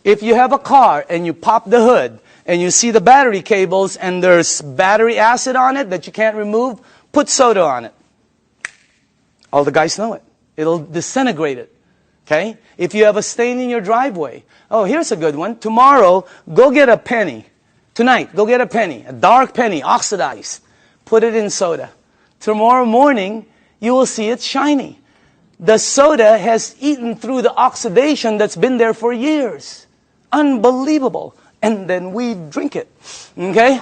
If you have a car and you pop the hood and you see the battery cables and there's battery acid on it that you can't remove, put soda on it. All the guys know it. It'll disintegrate it. Okay? If you have a stain in your driveway, oh, here's a good one. Tomorrow, go get a penny. Tonight, go get a penny, a dark penny, oxidized. Put it in soda. Tomorrow morning, you will see it's shiny. The soda has eaten through the oxidation that's been there for years. Unbelievable. And then we drink it. Okay?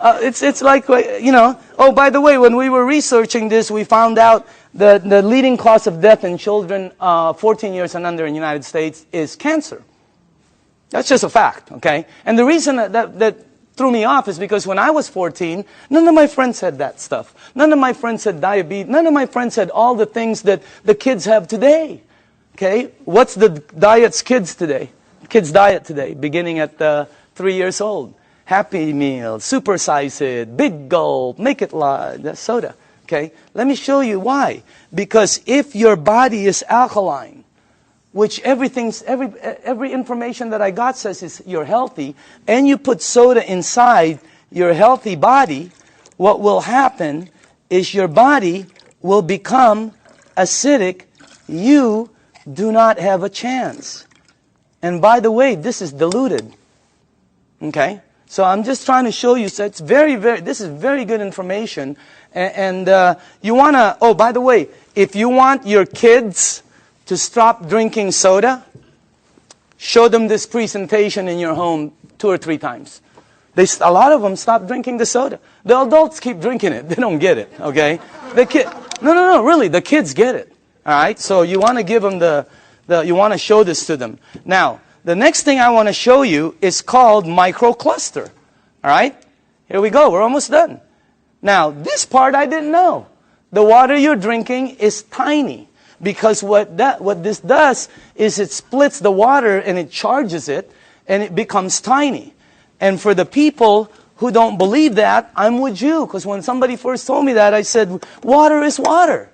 It's like, you know, oh, by the way, when we were researching this, we found out that the leading cause of death in children 14 years and under in the United States is cancer. That's just a fact, okay? And the reason that threw me off is because when I was 14, none of my friends had that stuff. None of my friends had diabetes. None of my friends had all the things that the kids have today. Okay? What's the diet's kids today? Kids' diet today, beginning at 3 years old. Happy Meal, supersize it, big gulp, make it large, soda. Okay? Let me show you why. Because if your body is alkaline, which every information that I got says is you're healthy, and you put soda inside your healthy body, what will happen is your body will become acidic. You do not have a chance. And by the way, this is diluted. Okay? So I'm just trying to show you, so it's this is very good information. And you want to, oh, by the way, if you want your kids to stop drinking soda, show them this presentation in your home 2 or 3 times. A lot of them stop drinking the soda. The adults keep drinking it. They don't get it, okay? No, really, the kids get it. All right? So you want to give them you want to show this to them. Now, the next thing I want to show you is called microcluster. All right? Here we go. We're almost done. Now, this part I didn't know. The water you're drinking is tiny. Because what this does is it splits the water and it charges it and it becomes tiny. And for the people who don't believe that, I'm with you. Because when somebody first told me that, I said, water is water.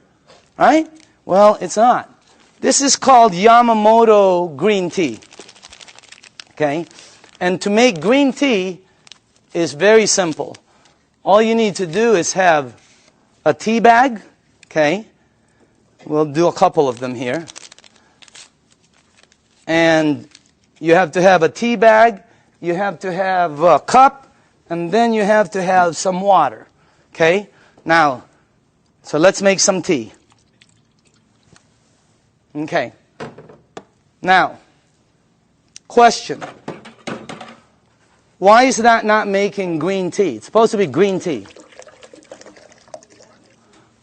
Right? Well, it's not. This is called Yamamoto green tea. Okay? And to make green tea is very simple. All you need to do is have a tea bag. Okay? We'll do a couple of them here. And you have to have a tea bag, you have to have a cup, and then you have to have some water. Okay? Now, so let's make some tea. Okay. Now, question. Why is that not making green tea? It's supposed to be green tea.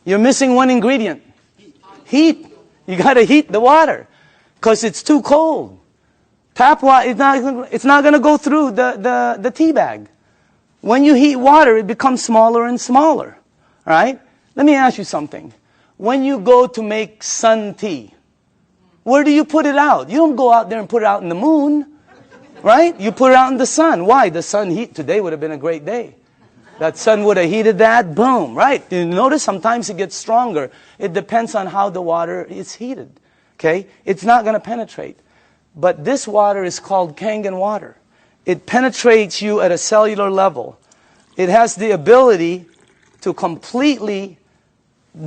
You're missing one ingredient. Heat. You got to heat the water because it's too cold. Tap water, it's not going to go through the tea bag. When you heat water, it becomes smaller and smaller. All right? Let me ask you something. When you go to make sun tea, where do you put it out? You don't go out there and put it out in the moon. Right? You put it out in the sun. Why? The sun heat. Today would have been a great day. That sun would have heated that, boom, right? You notice sometimes it gets stronger. It depends on how the water is heated, okay? It's not going to penetrate. But this water is called Kangen water. It penetrates you at a cellular level. It has the ability to completely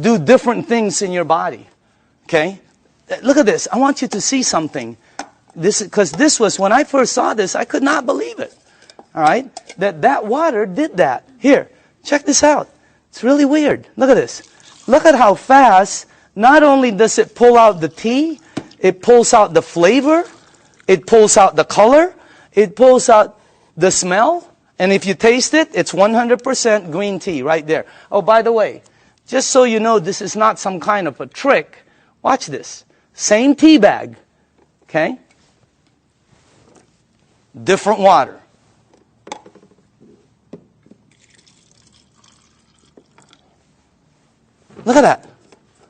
do different things in your body, okay? Look at this. I want you to see something. Because this was, when I first saw this, I could not believe it. All right? That water did that. Here, check this out. It's really weird. Look at this. Look at how fast, not only does it pull out the tea, it pulls out the flavor, it pulls out the color, it pulls out the smell, and if you taste it, it's 100% green tea right there. Oh, by the way, just so you know this is not some kind of a trick, watch this. Same tea bag, okay? Different water. Look at that.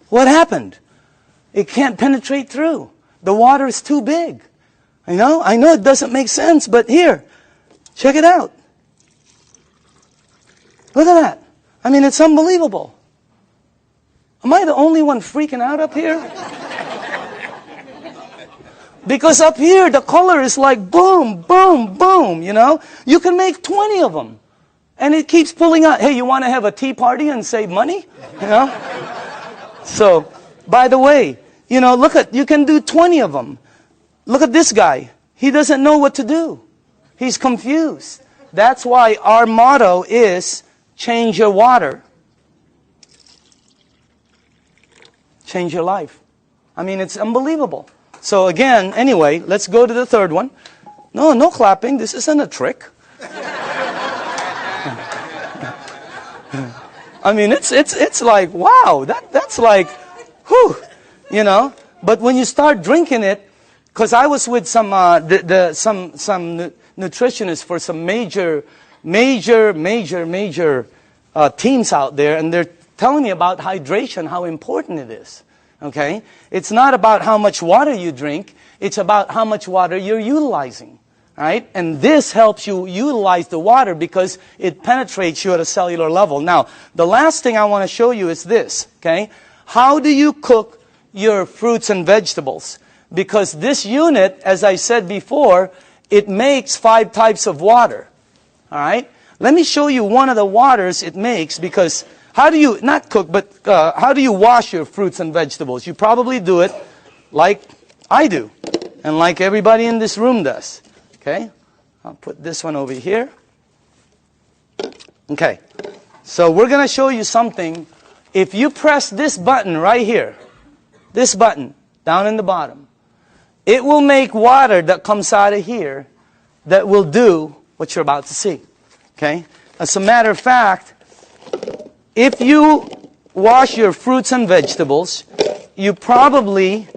What happened? It can't penetrate through The water is too big. I know it doesn't make sense, but here, check it out. Look at that. I mean, it's unbelievable. Am I the only one freaking out up here? Because up here, the color is like boom, boom, boom, you know? You can make 20 of them. And it keeps pulling out. Hey, you want to have a tea party and save money? You know? So, by the way, you know, you can do 20 of them. Look at this guy. He doesn't know what to do. He's confused. That's why our motto is, change your water. Change your life. I mean, it's unbelievable. So again, anyway, let's go to the third one. No clapping. This isn't a trick. I mean, it's like, wow, that's like, whew, you know. But when you start drinking it, because I was with some nutritionists for some major teams out there, and they're telling me about hydration, how important it is. Okay? It's not about how much water you drink, it's about how much water you're utilizing. Right? And this helps you utilize the water because it penetrates you at a cellular level. Now, the last thing I want to show you is this. Okay? How do you cook your fruits and vegetables? Because this unit, as I said before, it makes 5 types of water. All right? Let me show you one of the waters it makes, because how do you, not cook, but how do you wash your fruits and vegetables? You probably do it like I do, and like everybody in this room does. Okay? I'll put this one over here. Okay. So we're going to show you something. If you press this button right here, this button down in the bottom, it will make water that comes out of here that will do what you're about to see. Okay? As a matter of fact, if you wash your fruits and vegetables, you probably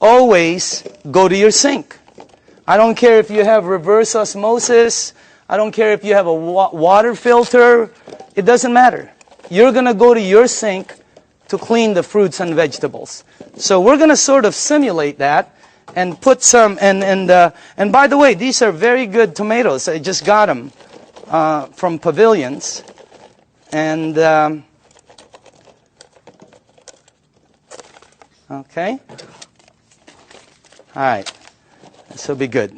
always go to your sink. I don't care if you have reverse osmosis. I don't care if you have a water filter. It doesn't matter. You're going to go to your sink to clean the fruits and vegetables. So we're going to sort of simulate that and put some, and by the way, these are very good tomatoes. I just got them from Pavilions. And, okay. All right. This will be good.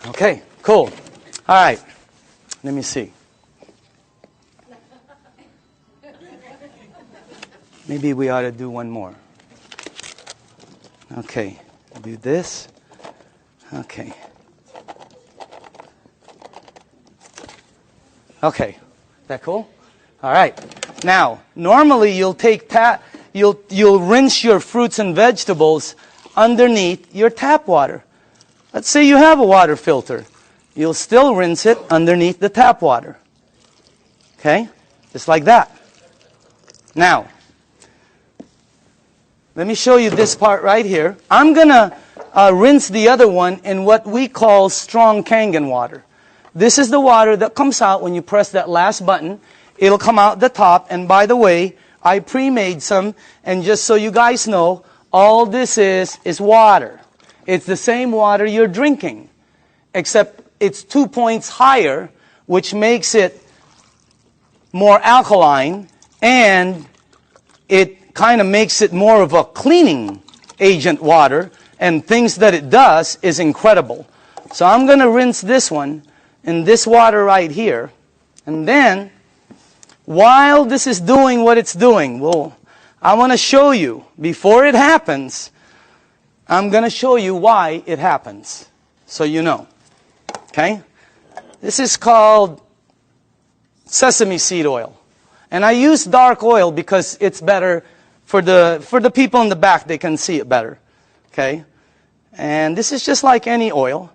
Okay, cool. All right. Let me see. Maybe we ought to do one more. Okay. Do this. Okay. Okay. Is that cool? All right. Now, normally you'll you'll rinse your fruits and vegetables underneath your tap water. Let's say you have a water filter. You'll still rinse it underneath the tap water. Okay? Just like that. Now, let me show you this part right here. I'm going to rinse the other one in what we call strong Kangen water. This is the water that comes out when you press that last button. It'll come out the top. And by the way, I pre-made some. And just so you guys know, all this is water. It's the same water you're drinking, except it's 2 points higher, which makes it more alkaline, and it kind of makes it more of a cleaning agent water, and things that it does is incredible. So I'm going to rinse this one in this water right here, and then while this is doing what it's doing, well, I want to show you, before it happens, I'm going to show you why it happens, so you know. Okay? This is called sesame seed oil. And I use dark oil because it's better for the people in the back. They can see it better. Okay? And this is just like any oil.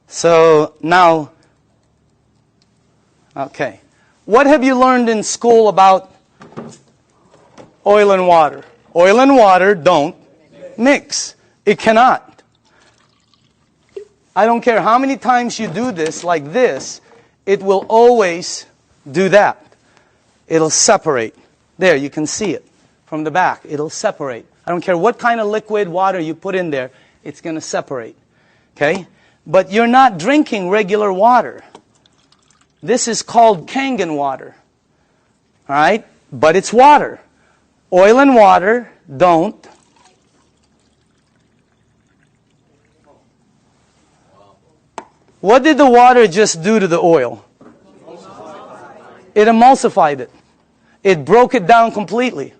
So now, okay. What have you learned in school about oil and water? Oil and water don't mix. It cannot. I don't care how many times you do this like this, it will always do that. It'll separate. There, you can see it from the back. It'll separate. I don't care what kind of liquid water you put in there, it's going to separate. Okay? But you're not drinking regular water. This is called Kangen water. All right? But it's water. Oil and water don't. What did the water just do to the oil? It emulsified it. It broke it down completely.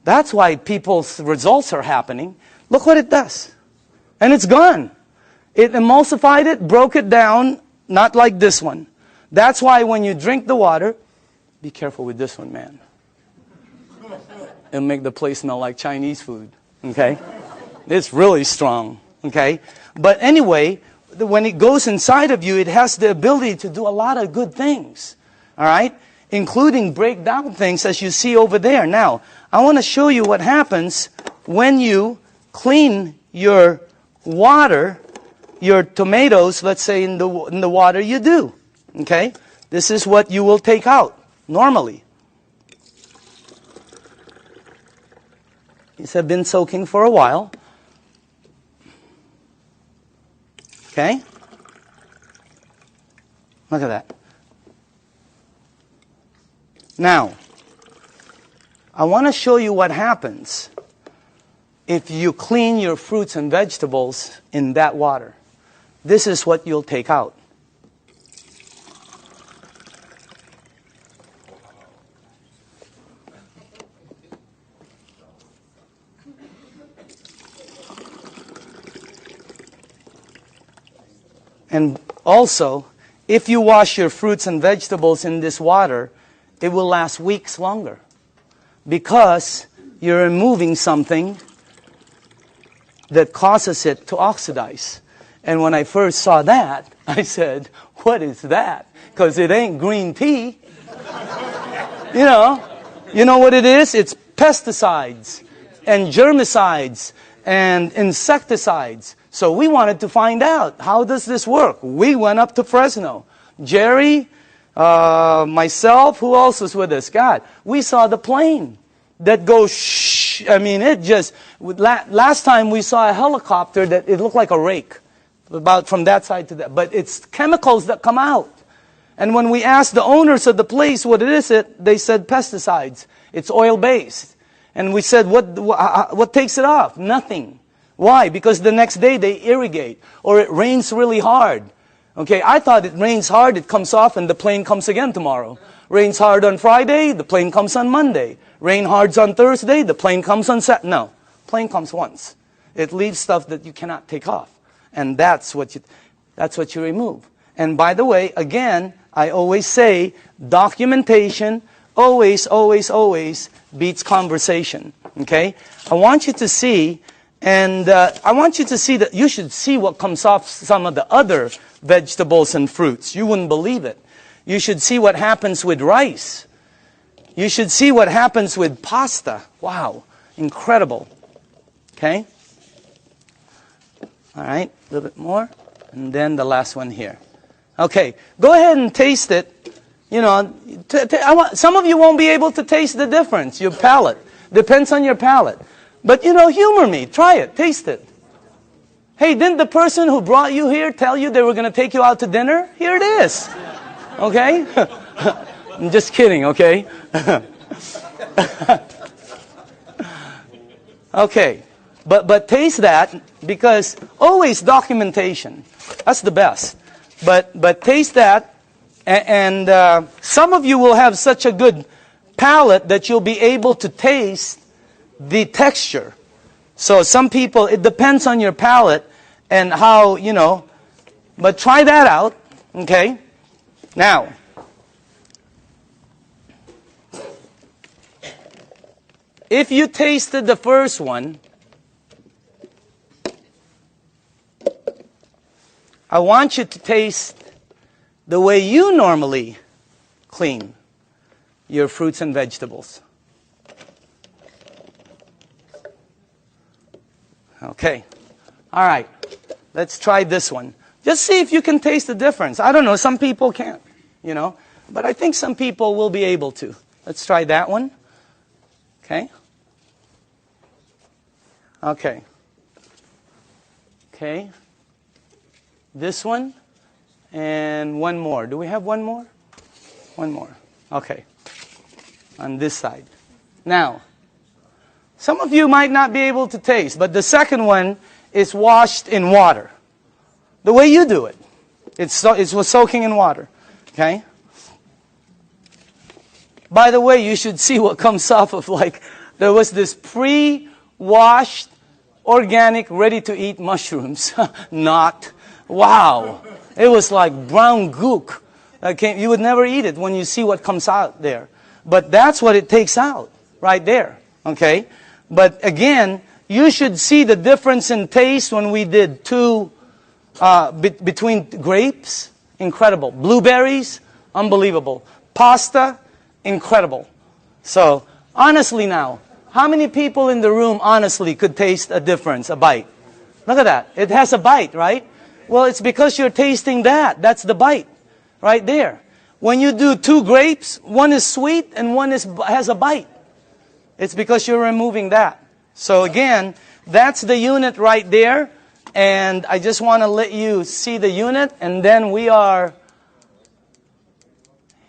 That's why people's results are happening. Look what it does. And it's gone. It emulsified it, broke it down, not like this one. That's why when you drink the water, be careful with this one, man. It'll make the place smell like Chinese food. Okay? It's really strong. Okay? But anyway, when it goes inside of you, it has the ability to do a lot of good things. All right? Including break down things as you see over there. Now, I want to show you what happens when you clean your water, your tomatoes, let's say in the water you do. Okay? This is what you will take out normally. These have been soaking for a while. Okay? Look at that. Now, I want to show you what happens if you clean your fruits and vegetables in that water. This is what you'll take out. And also, if you wash your fruits and vegetables in this water, it will last weeks longer because you're removing something that causes it to oxidize. And when I first saw that, I said, what is that? Because it ain't green tea. You know what it is? It's pesticides and germicides and insecticides. So we wanted to find out, how does this work? We went up to Fresno. Jerry, myself, who else was with us? God, we saw the plane that goes shh. I mean, it just, last time we saw a helicopter that it looked like a rake, about from that side to that. But it's chemicals that come out. And when we asked the owners of the place what it is, they said pesticides. It's oil-based. And we said, what takes it off? Nothing. Why? Because the next day they irrigate, or it rains really hard. Okay, I thought it rains hard, it comes off, and the plane comes again tomorrow. Rains hard on Friday, the plane comes on Monday. Rain hard on Thursday, the plane comes on Saturday. No, plane comes once. It leaves stuff that you cannot take off. And that's what you remove. And by the way, again, I always say, documentation always, always, always beats conversation. Okay? I want you to see, and I want you to see that you should see what comes off some of the other vegetables and fruits. You wouldn't believe it. You should see what happens with rice. You should see what happens with pasta. Wow, incredible. Okay? All right, a little bit more. And then the last one here. Okay, go ahead and taste it. You know, some of you won't be able to taste the difference. Your palate. Depends on your palate. But, you know, humor me. Try it. Taste it. Hey, didn't the person who brought you here tell you they were going to take you out to dinner? Here it is. Okay? I'm just kidding, okay? Okay. But taste that, because always documentation. That's the best. But taste that, and some of you will have such a good palate that you'll be able to taste the texture. So some people, it depends on your palate and how, you know, but try that out, okay? Now, if you tasted the first one, I want you to taste the way you normally clean your fruits and vegetables. Okay. All right. Let's try this one. Just see if you can taste the difference. I don't know. Some people can't, you know. But I think some people will be able to. Let's try that one. Okay. Okay. Okay. This one. And one more. Do we have one more? One more. Okay. On this side. Now, some of you might not be able to taste, but the second one is washed in water. The way you do it. It's soaking in water. Okay? By the way, you should see what comes off of, like, there was this pre-washed, organic, ready-to-eat mushrooms. Not. Wow. It was like brown gook. You would never eat it when you see what comes out there. But that's what it takes out, right there. Okay? But again, you should see the difference in taste when we did between grapes, incredible. Blueberries, unbelievable. Pasta, incredible. So, honestly now, how many people in the room honestly could taste a difference, a bite? Look at that. It has a bite, right? Well, it's because you're tasting that. That's the bite, right there. When you do 2 grapes, one is sweet and one has a bite. It's because you're removing that. So again, that's the unit right there. And I just want to let you see the unit. And then we are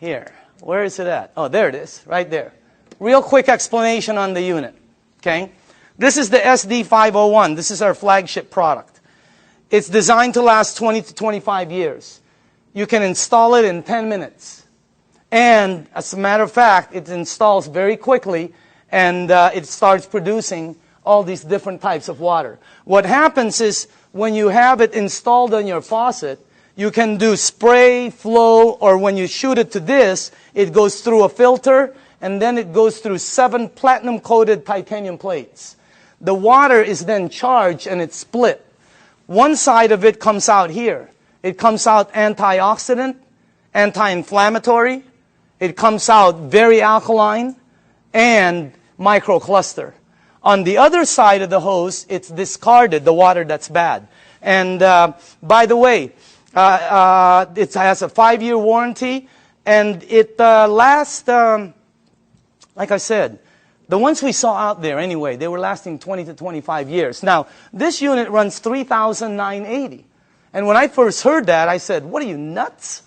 here. Where is it at? Oh, there it is, right there. Real quick explanation on the unit. Okay? This is the SD501. This is our flagship product. It's designed to last 20 to 25 years. You can install it in 10 minutes. And as a matter of fact, it installs very quickly and it starts producing all these different types of water. What happens is when you have it installed on your faucet, you can do spray, flow, or when you shoot it to this, it goes through a filter and then it goes through 7 platinum-coated titanium plates. The water is then charged and it's split. One side of it comes out here. It comes out antioxidant, anti-inflammatory. It comes out very alkaline and microcluster. On the other side of the hose, it's discarded, the water that's bad. And by the way, it has a 5-year warranty, and it lasts, like I said, the ones we saw out there anyway, they were lasting 20 to 25 years. Now, this unit runs $3,980. And when I first heard that, I said, what are you, nuts?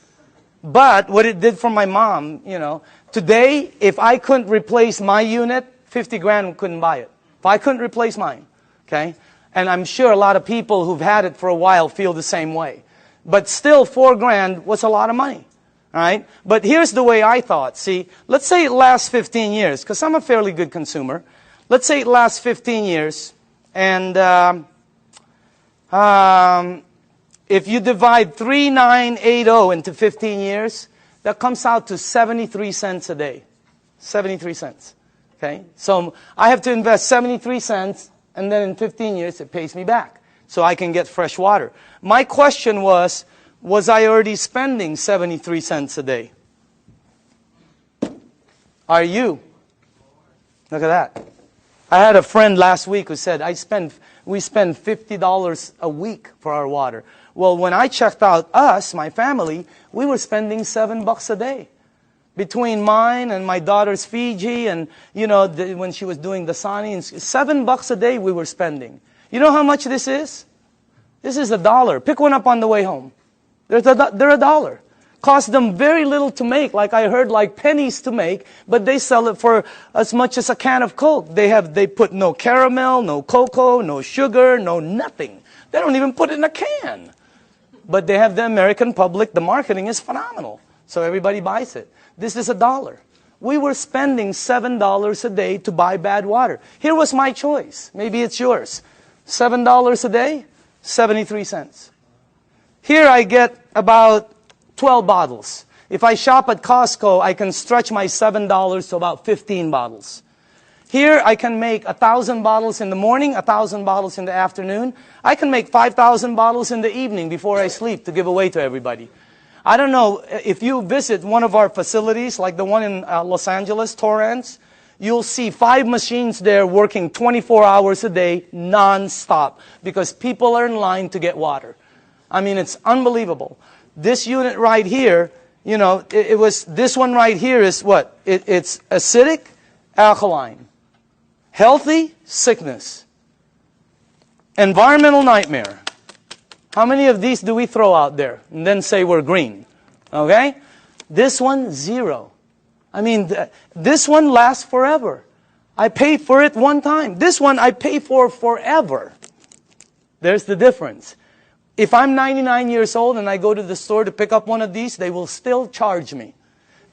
But what it did for my mom, you know, today, if I couldn't replace my unit, 50 grand couldn't buy it. If I couldn't replace mine, okay? And I'm sure a lot of people who've had it for a while feel the same way. But still, 4 grand was a lot of money, all right? But here's the way I thought. See, let's say it lasts 15 years, because I'm a fairly good consumer. Let's say it lasts 15 years, and if you divide 3,980 into 15 years, that comes out to 73 cents a day. 73 cents. Okay? So I have to invest 73 cents, and then in 15 years it pays me back. So I can get fresh water. My question was I already spending 73 cents a day? Are you? Look at that. I had a friend last week who said, we spend $50 a week for our water. Well, when I checked out my family, we were spending $7 a day. Between mine and my daughter's Fiji and, you know, when she was doing the Sani, $7 a day we were spending. You know how much this is? This is $1. Pick one up on the way home. They're $1. Cost them very little to make, like I heard, like pennies to make, but they sell it for as much as a can of Coke. They put no caramel, no cocoa, no sugar, no nothing. They don't even put it in a can. But they have the American public, the marketing is phenomenal. So everybody buys it. This is $1. We were spending $7 a day to buy bad water. Here was my choice. Maybe it's yours. $7 a day, 73 cents. Here I get about 12 bottles. If I shop at Costco, I can stretch my $7 to about 15 bottles. Here I can make 1,000 bottles in the morning, 1,000 bottles in the afternoon. I can make 5,000 bottles in the evening before I sleep to give away to everybody. I don't know, if you visit one of our facilities, like the one in Los Angeles, Torrance, you'll see 5 machines there working 24 hours a day, non-stop, because people are in line to get water. I mean, it's unbelievable. This unit right here you know, it was, this one right here is what? It's acidic, alkaline. Healthy, sickness. Environmental nightmare. How many of these do we throw out there and then say we're green? Okay? This one, 0. I mean, this one lasts forever. I pay for it one time. This one I pay for forever. There's the difference. If I'm 99 years old and I go to the store to pick up one of these, they will still charge me.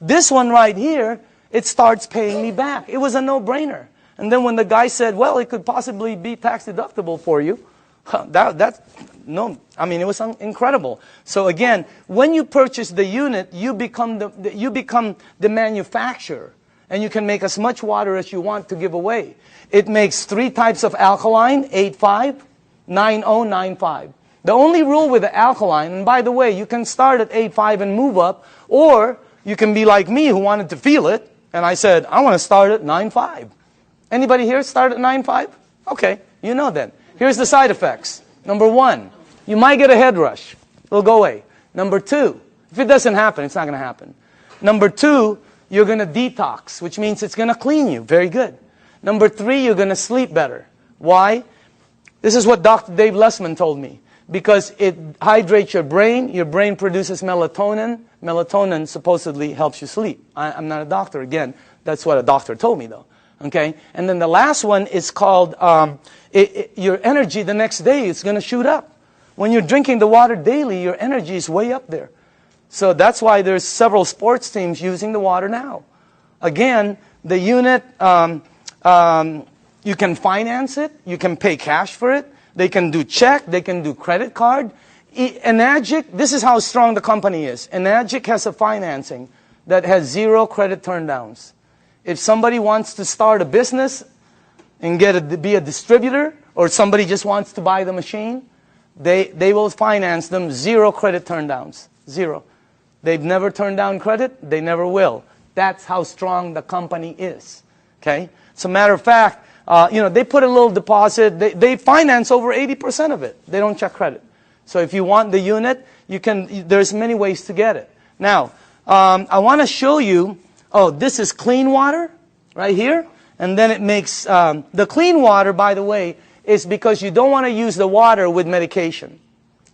This one right here, it starts paying me back. It was a no-brainer. And then when the guy said, well, it could possibly be tax deductible for you, it was incredible. So again, when you purchase the unit, you become the manufacturer. And you can make as much water as you want to give away. It makes 3 types of alkaline, 8.5, 9.0, 9.5. The only rule with the alkaline, and by the way, you can start at 8.5 and move up, or you can be like me who wanted to feel it, and I said, I want to start at 9.5. Anybody here start at 9.5? Okay, you know then. Here's the side effects. Number 1, you might get a head rush. It'll go away. Number 2, if it doesn't happen, it's not going to happen. Number 2, you're going to detox, which means it's going to clean you. Very good. Number 3, you're going to sleep better. Why? This is what Dr. Dave Lessman told me. Because it hydrates your brain produces melatonin. Melatonin supposedly helps you sleep. I'm not a doctor, again. That's what a doctor told me, though. Okay? And then the last one is called, your energy the next day is going to shoot up. When you're drinking the water daily, your energy is way up there. So that's why there's several sports teams using the water now. Again, the unit, you can finance it. You can pay cash for it. They can do check. They can do credit card. ENAGIC, this is how strong the company is. ENAGIC has a financing that has 0 credit turndowns. If somebody wants to start a business and be a distributor, or somebody just wants to buy the machine, they will finance them 0 credit turndowns. 0. They've never turned down credit. They never will. That's how strong the company is. Okay? As a matter of fact, they put a little deposit. They finance over 80% of it. They don't check credit. So if you want the unit, there's many ways to get it. Now, I want to show you, this is clean water right here. And then it makes, the clean water, by the way, is because you don't want to use the water with medication.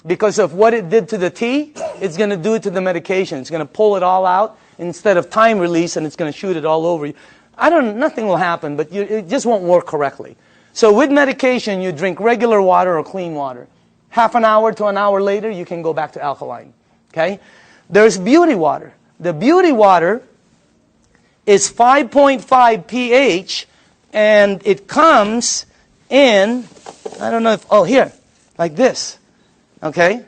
Because of what it did to the tea, it's going to do it to the medication. It's going to pull it all out instead of time release, and it's going to shoot it all over you. Nothing will happen, but it just won't work correctly. So with medication, you drink regular water or clean water. Half an hour to an hour later, you can go back to alkaline. Okay? There's beauty water. The beauty water is 5.5 pH, and it comes in, I don't know if, here, like this. Okay?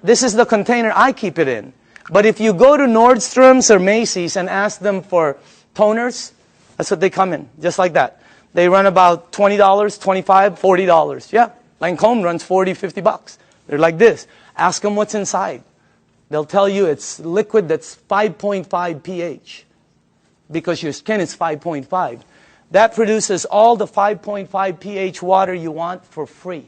This is the container I keep it in. But if you go to Nordstrom's or Macy's and ask them for toners, that's what they come in, just like that. They run about $20, $25, $40. Yeah, Lancome runs $40, $50. They're like this. Ask them what's inside. They'll tell you it's liquid that's 5.5 pH because your skin is 5.5. That produces all the 5.5 pH water you want for free,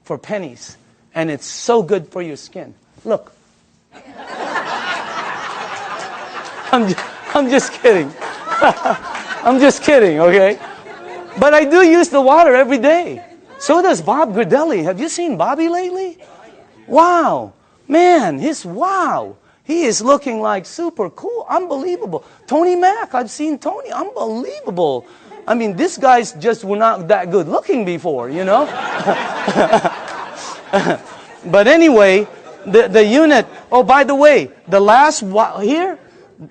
for pennies. And it's so good for your skin. Look. I'm just kidding. I'm just kidding, okay? But I do use the water every day. So does Bob Gridelli. Have you seen Bobby lately? Wow. Man, wow. He is looking like super cool. Unbelievable. Tony Mack, I've seen Tony. Unbelievable. I mean, these guys just were not that good looking before, you know? But anyway, the unit, by the way, the last here,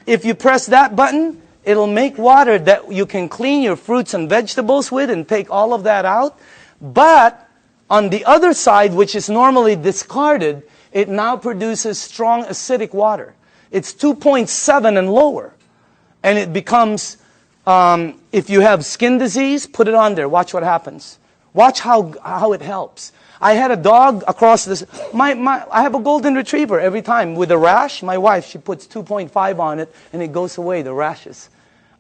if you press that button, it'll make water that you can clean your fruits and vegetables with and take all of that out. But on the other side, which is normally discarded, it now produces strong acidic water. It's 2.7 and lower. And it becomes, if you have skin disease, put it on there. Watch what happens. Watch how it helps. I had a dog across this. I have a golden retriever every time with a rash. My wife, she puts 2.5 on it, and it goes away, the rashes.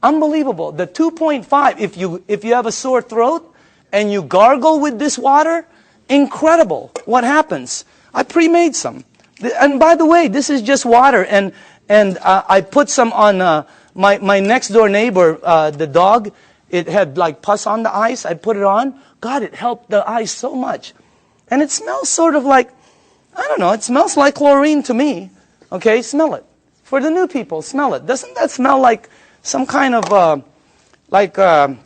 Unbelievable. The 2.5, if you have a sore throat and you gargle with this water, incredible. What happens? I pre-made some. And by the way, this is just water. And And I put some on my next door neighbor, the dog. It had like pus on the eyes. I put it on. God, it helped the eyes so much. And it smells sort of like, I don't know, it smells like chlorine to me. Okay, smell it. For the new people, smell it. Doesn't that smell like some kind of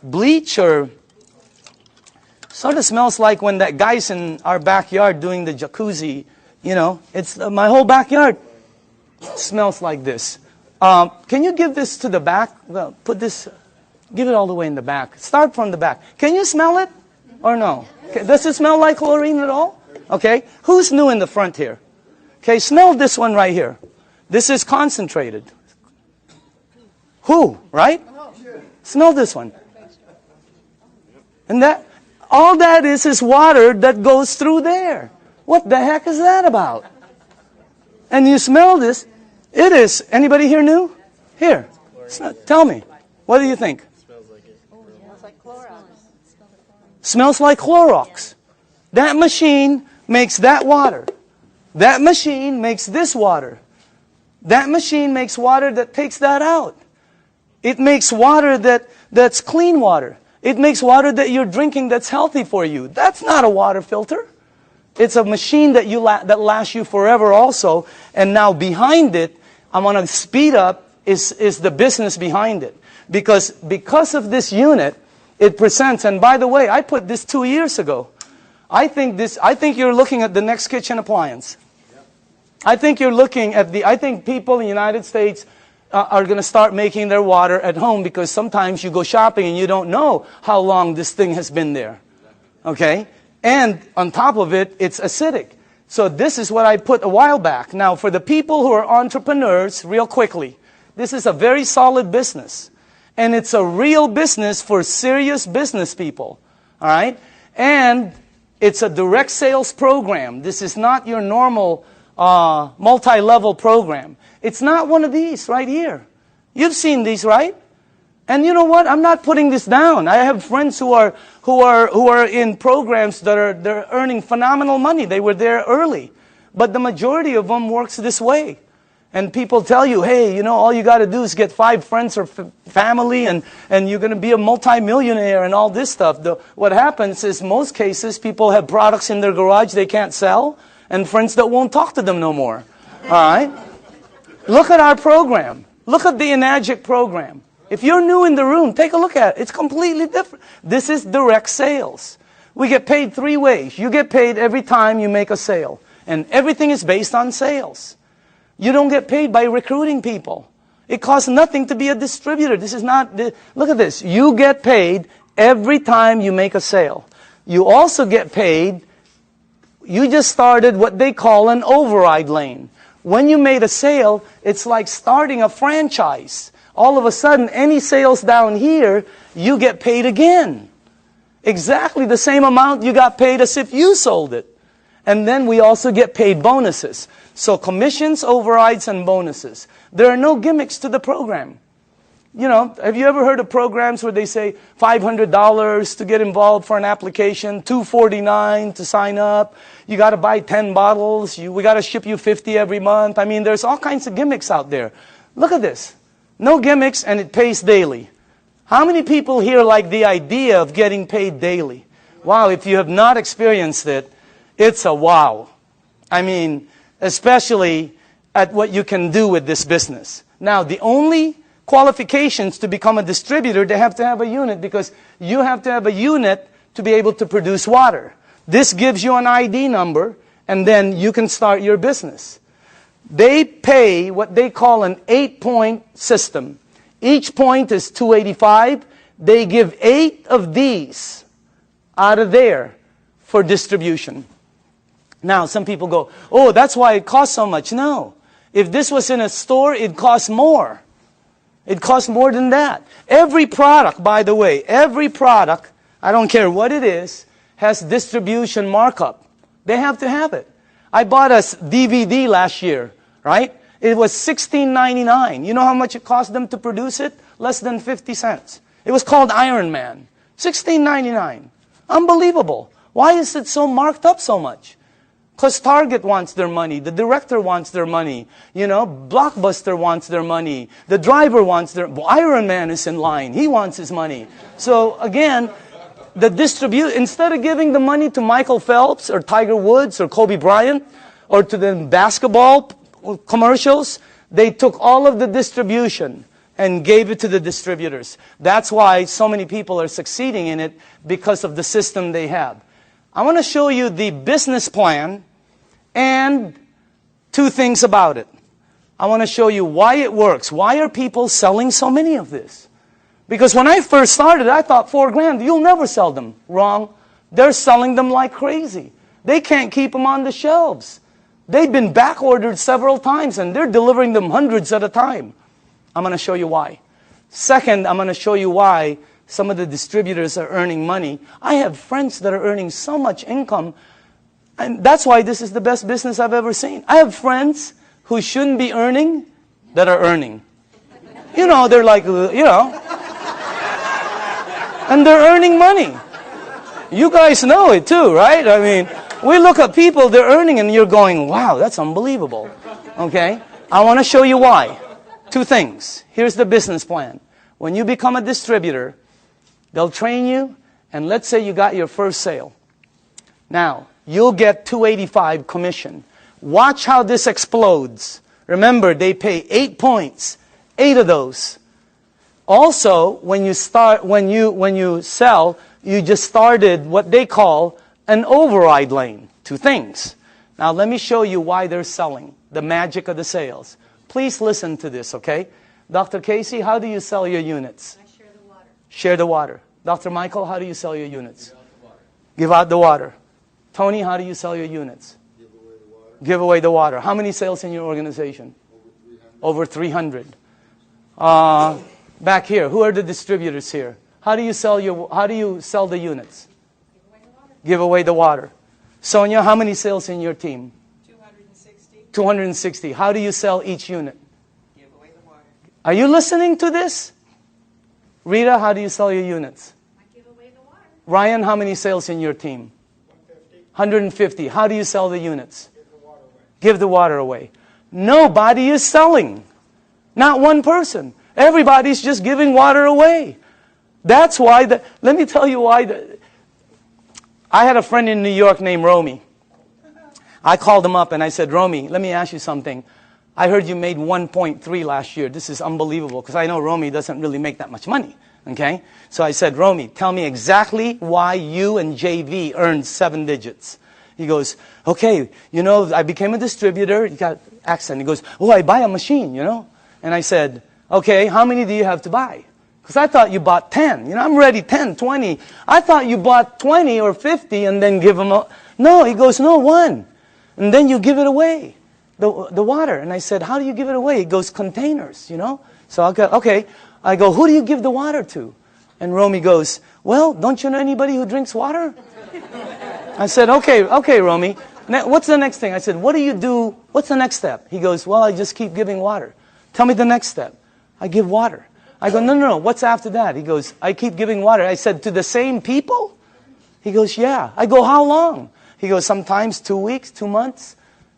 bleach, or sort of smells like when that guy's in our backyard doing the jacuzzi, you know? It's my whole backyard smells like this. Can you give this to the back? Well, put this, give it all the way in the back. Start from the back. Can you smell it or no? Okay. Does it smell like chlorine at all? Okay. Who's new in the front here? Okay, smell this one right here. This is concentrated. Who, right? Smell this one. And that, all that is water that goes through there. What the heck is that about? And you smell this. It is. Anybody here new? Here. Tell me. What do you think? Smells like it. Smells like Clorox. Smells like Clorox. That machine makes that water. That machine makes this water. That machine makes water that takes that out. It makes water that's clean water. It makes water that you're drinking that's healthy for you. That's not a water filter. It's a machine that that lasts you forever also. And now behind it, I'm going to speed up, is the business behind it. Because of this unit, it presents, and by the way, I put this 2 years ago. I think you're looking at the next kitchen appliance. I think you're looking at I think people in the United States are going to start making their water at home, because sometimes you go shopping and you don't know how long this thing has been there. Okay? And on top of it, it's acidic. So this is what I put a while back. Now, for the people who are entrepreneurs, real quickly, this is a very solid business. And it's a real business for serious business people. All right? And it's a direct sales program. This is not your normal multi-level program. It's not one of these right here. You've seen these, right? And you know what? I'm not putting this down. I have friends who are in programs they're earning phenomenal money. They were there early. But the majority of them works this way. And people tell you, hey, you know, all you got to do is get 5 friends or family, and you're going to be a multimillionaire and all this stuff. What happens is, most cases, people have products in their garage they can't sell, and friends that won't talk to them no more. All right? Look at our program. Look at the ENAGIC program. If you're new in the room, take a look at it. It's completely different. This is direct sales. We get paid 3 ways. You get paid every time you make a sale. And everything is based on sales. You don't get paid by recruiting people. It costs nothing to be a distributor. This is not, look at this. You get paid every time you make a sale. You also get paid, you just started what they call an override lane. When you made a sale, it's like starting a franchise. All of a sudden, any sales down here, you get paid again. Exactly the same amount you got paid as if you sold it. And then we also get paid bonuses. So commissions, overrides, and bonuses. There are no gimmicks to the program. You know, have you ever heard of programs where they say $500 to get involved for an application, $249 to sign up, you got to buy 10 bottles, we got to ship you 50 every month. I mean, there's all kinds of gimmicks out there. Look at this. No gimmicks, and it pays daily. How many people here like the idea of getting paid daily? Wow, if you have not experienced it, it's a wow. I mean, especially at what you can do with this business. Now, the only qualifications to become a distributor, they have to have a unit, because you have to have a unit to be able to produce water. This gives you an ID number, and then you can start your business. They pay what they call an 8-point system. Each point is $285. They give 8 of these out of there for distribution. Now, some people go, oh, that's why it costs so much. No. If this was in a store, it costs more. It costs more than that. Every product, by the way, every product, I don't care what it is, has distribution markup. They have to have it. I bought a DVD last year, right? It was $16.99. You know how much it cost them to produce it? Less than 50 cents. It was called Iron Man. $16.99. Unbelievable. Why is it so marked up so much? Because Target wants their money. The director wants their money. Blockbuster wants their money. The driver wants Iron Man is in line. He wants his money. So again, instead of giving the money to Michael Phelps or Tiger Woods or Kobe Bryant or to the basketball commercials, they took all of the distribution and gave it to the distributors. That's why so many people are succeeding in it, because of the system they have. I want to show you the business plan and two things about it. I want to show you why it works. Why are people selling so many of this? Because when I first started, I thought $4,000, you'll never sell them. Wrong. They're selling them like crazy. They can't keep them on the shelves. They've been back ordered several times and they're delivering them hundreds at a time. I'm going to show you why. Second, I'm going to show you why some of the distributors are earning money. I have friends that are earning so much income, and that's why this is the best business I've ever seen. I have friends who shouldn't be earning that are earning. They're like, and they're earning money. You guys know it too, right? I mean, we look at people, they're earning, and you're going, wow, that's unbelievable. Okay? I want to show you why. Two things. Here's the business plan. When you become a distributor, they'll train you, and let's say you got your first sale. Now, you'll get $285 commission. Watch how this explodes. Remember, they pay 8 points. 8 of those. Also, when you sell, you just started what they call an override lane. Two things. Now, let me show you why they're selling. The magic of the sales. Please listen to this, okay? Dr. Casey, how do you sell your units? I share the water. Share the water. Dr. Michael, how do you sell your units? Give out the water. Tony, how do you sell your units? Give away the water. Give away the water. How many sales in your organization? Over 300. Back here, who are the distributors here? How do you sell the units? Give away the water. Sonia, how many sales in your team? 260. 260. How do you sell each unit? Give away the water. Are you listening to this? Rita, how do you sell your units? I give away the water. Ryan, how many sales in your team? 150. How do you sell the units? Give the water away. Nobody is selling. Not one person. Everybody's just giving water away. That's why, let me tell you why. I had a friend in New York named Romy. I called him up and I said, Romy, let me ask you something. I heard you made 1.3 last year. This is unbelievable, because I know Romy doesn't really make that much money. Okay? So I said, Romy, tell me exactly why you and JV earned 7 digits. He goes, okay, I became a distributor. He got accent. He goes, I buy a machine, And I said, okay, how many do you have to buy? Because I thought you bought 10. I'm ready, 10, 20. I thought you bought 20 or 50 and then give them No, he goes, no, 1. And then you give it away, the water. And I said, how do you give it away? He goes, containers, So I go, okay. I go, who do you give the water to? And Romy goes, well, don't you know anybody who drinks water? I said, okay, Romy. What's the next thing? I said, what do you do? What's the next step? He goes, well, I just keep giving water. Tell me the next step. I give water. I go, no. What's after that? He goes, I keep giving water. I said, to the same people? He goes, yeah. I go, how long? He goes, sometimes 2 weeks, 2 months,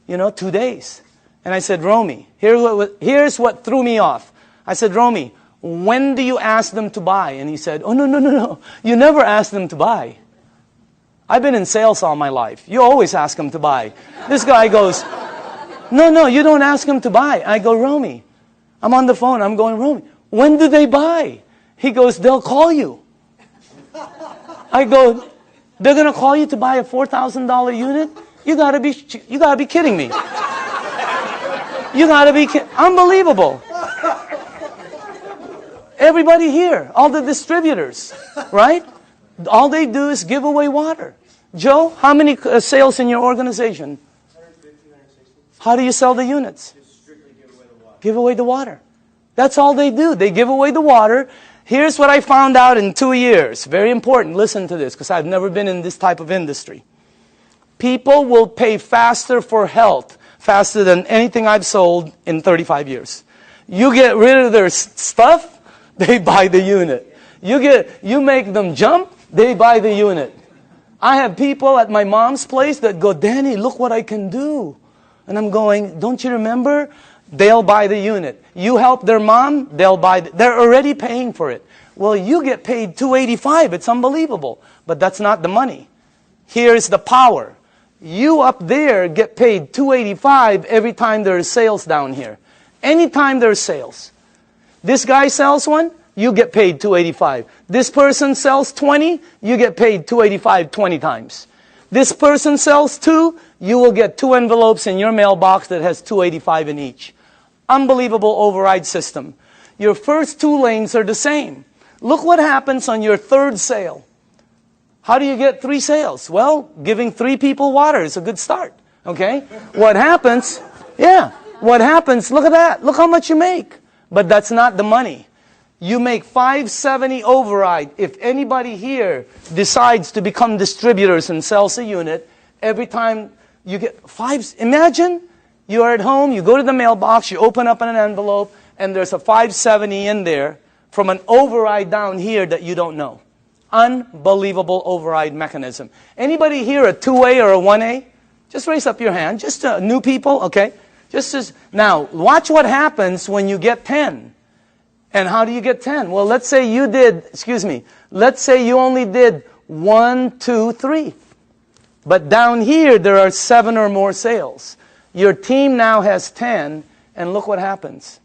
2 days. And I said, Romy, here's what threw me off. I said, Romy, when do you ask them to buy? And he said, oh, no. You never ask them to buy. I've been in sales all my life. You always ask them to buy. This guy goes, no, you don't ask them to buy. I go, Romy, I'm on the phone. I'm going, Romy, when do they buy? He goes, they'll call you. I go, they're going to call you to buy a $4,000 unit? You gotta be kidding me. You gotta be kidding. Unbelievable. Everybody here, all the distributors, right? All they do is give away water. Joe, how many sales in your organization? 150, 160. How do you sell the units? Just strictly give away the water. Give away the water. That's all they do. They give away the water. Here's what I found out in 2 years. Very important. Listen to this, because I've never been in this type of industry. People will pay faster for health, faster than anything I've sold in 35 years. You get rid of their stuff, they buy the unit. You make them jump, they buy the unit. I have people at my mom's place that go, Danny, look what I can do. And I'm going, don't you remember? They'll buy the unit. You help their mom, they'll buy. They're already paying for it. Well, you get paid $285. It's unbelievable. But that's not the money. Here's the power. You up there get paid $285 every time there's sales down here. Anytime there's sales. This guy sells one, you get paid $285. This person sells 20, you get paid $285 20 times. This person sells 2, you will get 2 envelopes in your mailbox that has $285 in each. Unbelievable override system. Your first 2 lanes are the same. Look what happens on your 3rd sale. How do you get 3 sales? Well, giving 3 people water is a good start. Okay? What happens? Yeah. What happens? Look at that. Look how much you make. But that's not the money. You make $570 override. If anybody here decides to become distributors and sells a unit, every time you get 5, imagine you are at home, you go to the mailbox, you open up an envelope, and there's a $570 in there from an override down here that you don't know. Unbelievable override mechanism. Anybody here a 2A or a 1A? Just raise up your hand. Just new people, okay? Now, watch what happens when you get 10. And how do you get 10? Well, let's say you did, let's say you only did 1, 2, 3. But down here, there are 7 or more sales. Your team now has 10, and look what happens.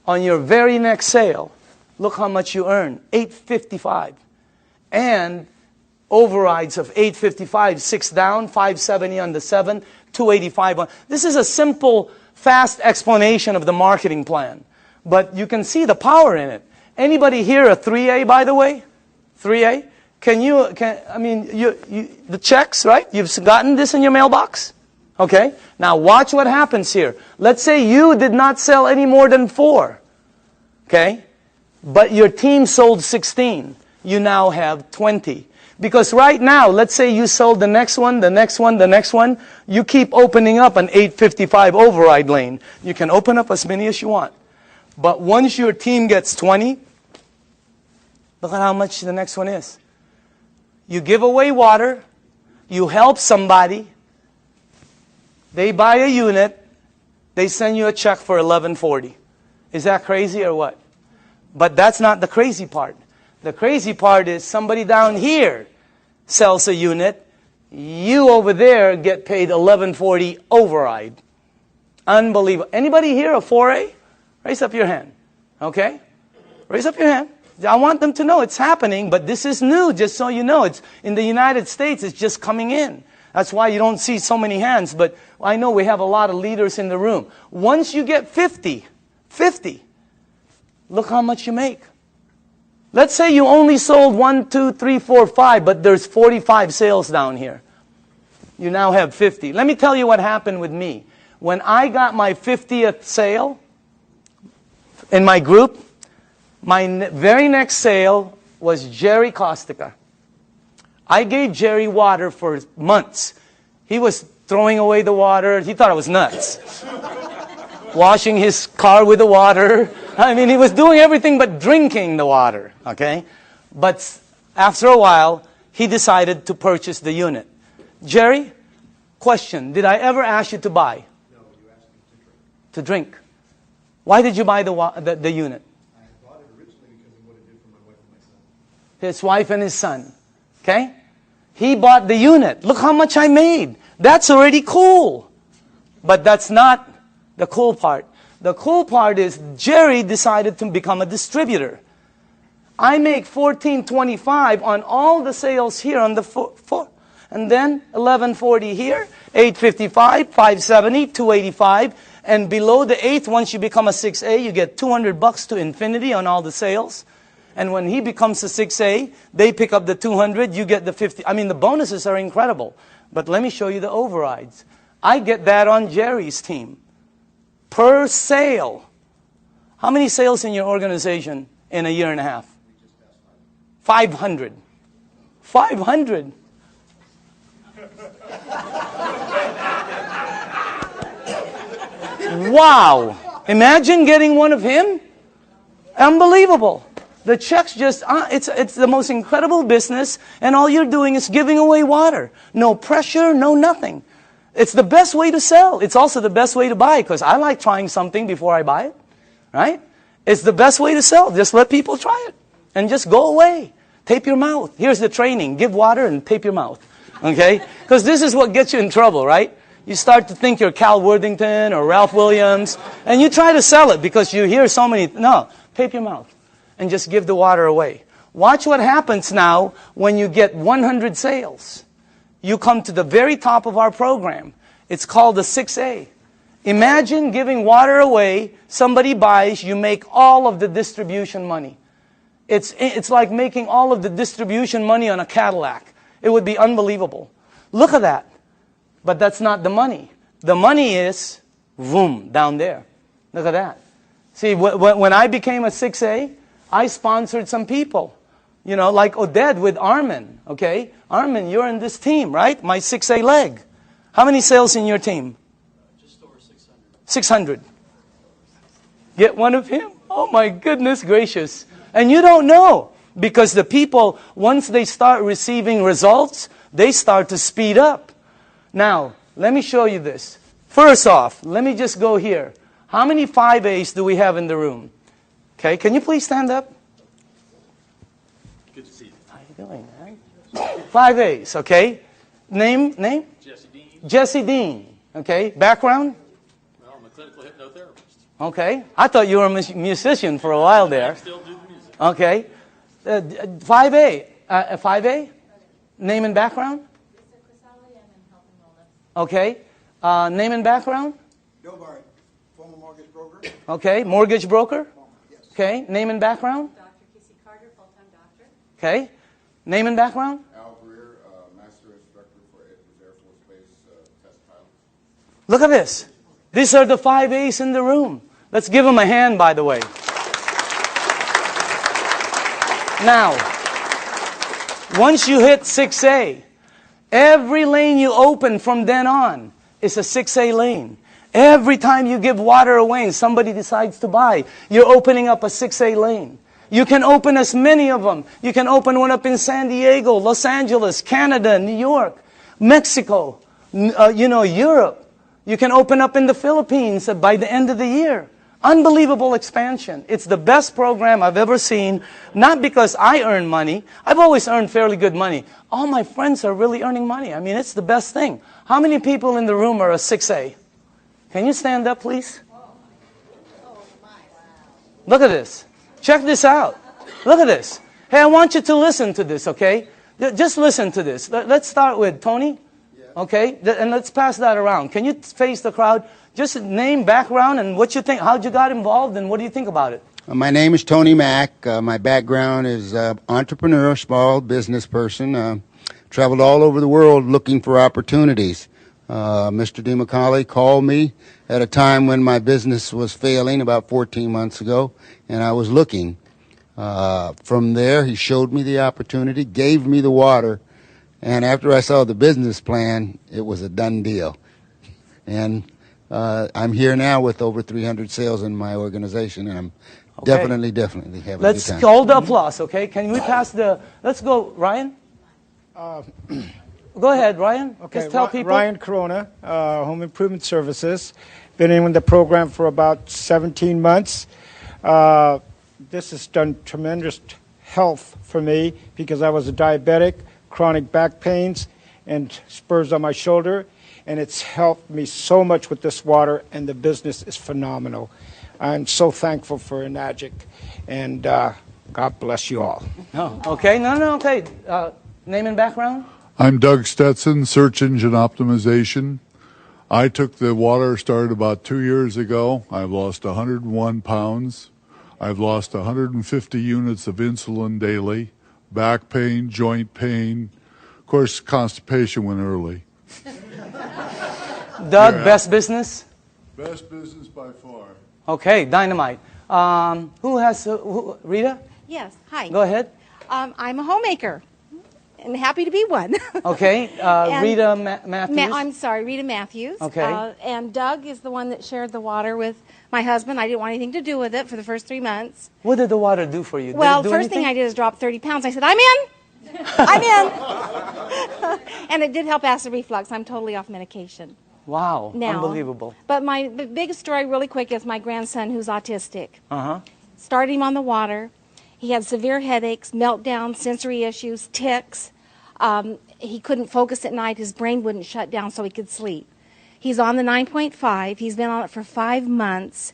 On your very next sale, look how much you earn, $855. And overrides of $855, 6 down, $570 on the 7, $285 on. This is a simple, fast explanation of the marketing plan. But you can see the power in it. Anybody here a 3A, by the way? 3A? The checks, right? You've gotten this in your mailbox? Okay? Now watch what happens here. Let's say you did not sell any more than 4. Okay? But your team sold 16. You now have 20. Because right now, let's say you sold the next one, the next one, the next one. You keep opening up an 855 override lane. You can open up as many as you want. But once your team gets 20, look at how much the next one is. You give away water. You help somebody. They buy a unit. They send you a check for $1140. Is that crazy or what? But that's not the crazy part. The crazy part is somebody down here sells a unit. You over there get paid $1140 override. Unbelievable. Anybody here a 4A? Raise up your hand. Okay? Raise up your hand. I want them to know it's happening, but this is new, just so you know. It's in the United States, it's just coming in. That's why you don't see so many hands, but I know we have a lot of leaders in the room. Once you get 50, look how much you make. Let's say you only sold 1, 2, 3, 4, 5, but there's 45 sales down here. You now have 50. Let me tell you what happened with me. When I got my 50th sale in my group, my very next sale was Jerry Kostica. I gave Jerry water for months. He was throwing away the water. He thought I was nuts. Washing his car with the water. I mean, he was doing everything but drinking the water, okay? But after a while, he decided to purchase the unit. Jerry, question, did I ever ask you to buy? No, you asked me to drink. Why did you buy the unit? I bought it originally because of what it did for my wife and my son. His wife and his son, okay? He bought the unit. Look how much I made. That's already cool. But that's not the cool part. The cool part is Jerry decided to become a distributor. I make $14.25 on all the sales here on the floor. And then $11.40 here, $8.55, $5.70, $2.85. And below the 8th, once you become a 6A, you get $200 to infinity on all the sales. And when he becomes a 6A, they pick up the 200, you get the 50. I mean, the bonuses are incredible. But let me show you the overrides. I get that on Jerry's team. Per sale. How many sales in your organization in a year and a half? 500. 500. Wow. Imagine getting one of him. Unbelievable. The checks just, it's the most incredible business, and all you're doing is giving away water. No pressure, no nothing. It's the best way to sell. It's also the best way to buy, because I like trying something before I buy it, right? It's the best way to sell. Just let people try it, and just go away. Tape your mouth. Here's the training. Give water and tape your mouth, okay? Because this is what gets you in trouble, right? You start to think you're Cal Worthington or Ralph Williams, and you try to sell it because you hear so many, no, tape your mouth. And just give the water away. Watch what happens now when you get 100 sales. You come to the very top of our program. It's called the 6A. Imagine giving water away, somebody buys, you make all of the distribution money. It's like making all of the distribution money on a Cadillac. It would be unbelievable. Look at that. But that's not the money. The money is, boom, down there. Look at that. See, when I became a 6A, I sponsored some people, you know, like Oded with Armin, okay? Armin, you're in this team, right? My 6A leg. How many sales in your team? Just over 600. 600. Get one of him? Oh my goodness gracious. And you don't know, because the people, once they start receiving results, they start to speed up. Now, let me show you this. First off, let me just go here. How many 5As do we have in the room? Okay, can you please stand up? Good to see you. How are you doing, man? 5As, okay? Name? Jesse Dean. Jesse Dean, okay? Background? Well, I'm a clinical hypnotherapist. Okay. I thought you were a musician for a while there. I still do the music. Okay. 5A. 5A? Name and background? Okay. Name and background? Bill Barry, former mortgage broker. Okay. Mortgage broker? Yes. Okay. Name and background? Dr. Kissy Carter, full-time doctor. Okay. Name and background? Al Greer, Master Instructor for Air Force Base Test Pilot. Look at this. These are the 5As in the room. Let's give them a hand, by the way. Now, once you hit 6A, every lane you open from then on is a 6A lane. Every time you give water away and somebody decides to buy, you're opening up a 6A lane. You can open as many of them. You can open one up in San Diego, Los Angeles, Canada, New York, Mexico, Europe. You can open up in the Philippines by the end of the year. Unbelievable expansion. It's the best program I've ever seen, not because I earn money. I've always earned fairly good money. All my friends are really earning money. I mean, it's the best thing. How many people in the room are a 6A? Can you stand up, please? Look at this. Check this out. Look at this. Hey, I want you to listen to this, okay? Just listen to this. Let's start with Tony. Okay? And let's pass that around. Can you face the crowd? Just name, background, and what you think. How'd you got involved, and what do you think about it? My name is Tony Mack. My background is entrepreneur, small business person. Traveled all over the world looking for opportunities. Mr. Dimacale called me at a time when my business was failing about 14 months ago, and I was looking. From there, he showed me the opportunity, gave me the water, and after I saw the business plan, it was a done deal. And I'm here now with over 300 sales in my organization, and I'm definitely having a good time. Let's hold the applause, okay? Can we pass the... Let's go, Ryan. Go ahead, Ryan. Okay, Just tell people. Ryan Corona, Home Improvement Services. Been in the program for about 17 months. This has done tremendous health for me because I was a diabetic, chronic back pains, and spurs on my shoulder. And it's helped me so much with this water, and the business is phenomenal. I'm so thankful for ENAGIC, and God bless you all. Oh, okay. No, okay. Name and background? I'm Doug Stetson, Search Engine Optimization. I took the water, started about 2 years ago. I've lost 101 pounds. I've lost 150 units of insulin daily, back pain, joint pain. Of course, constipation went early. Doug, best business? Best business by far. Okay, dynamite. Who has... Rita? Yes, hi. Go ahead. I'm a homemaker, and happy to be one. Okay, And Rita Matthews. I'm sorry, Rita Matthews. Okay. And Doug is the one that shared the water with my husband. I didn't want anything to do with it for the first 3 months. What did the water do for you? Well, did it do first thing anything? I did is drop 30 pounds. I said, I'm in. I'm in. And it did help acid reflux. I'm totally off medication Wow, now. unbelievable. But my biggest story, really quick, is my grandson who's autistic. Uh-huh. Started him on the water. He had severe headaches, meltdowns, sensory issues, tics. He couldn't focus at night. His brain wouldn't shut down so he could sleep. He's on the 9.5. He's been on it for 5 months.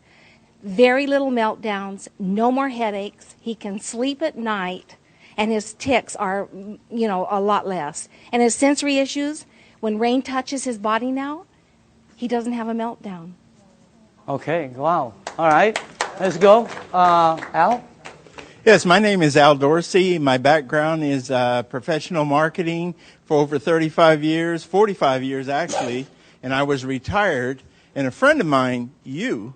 Very little meltdowns, no more headaches. He can sleep at night, and his tics are, a lot less. And his sensory issues, when rain touches his body now, he doesn't have a meltdown. Okay, wow. All right, let's go. Al? Yes, my name is Al Dorsey. My background is professional marketing for over 35 years, 45 years actually, and I was retired. And a friend of mine, you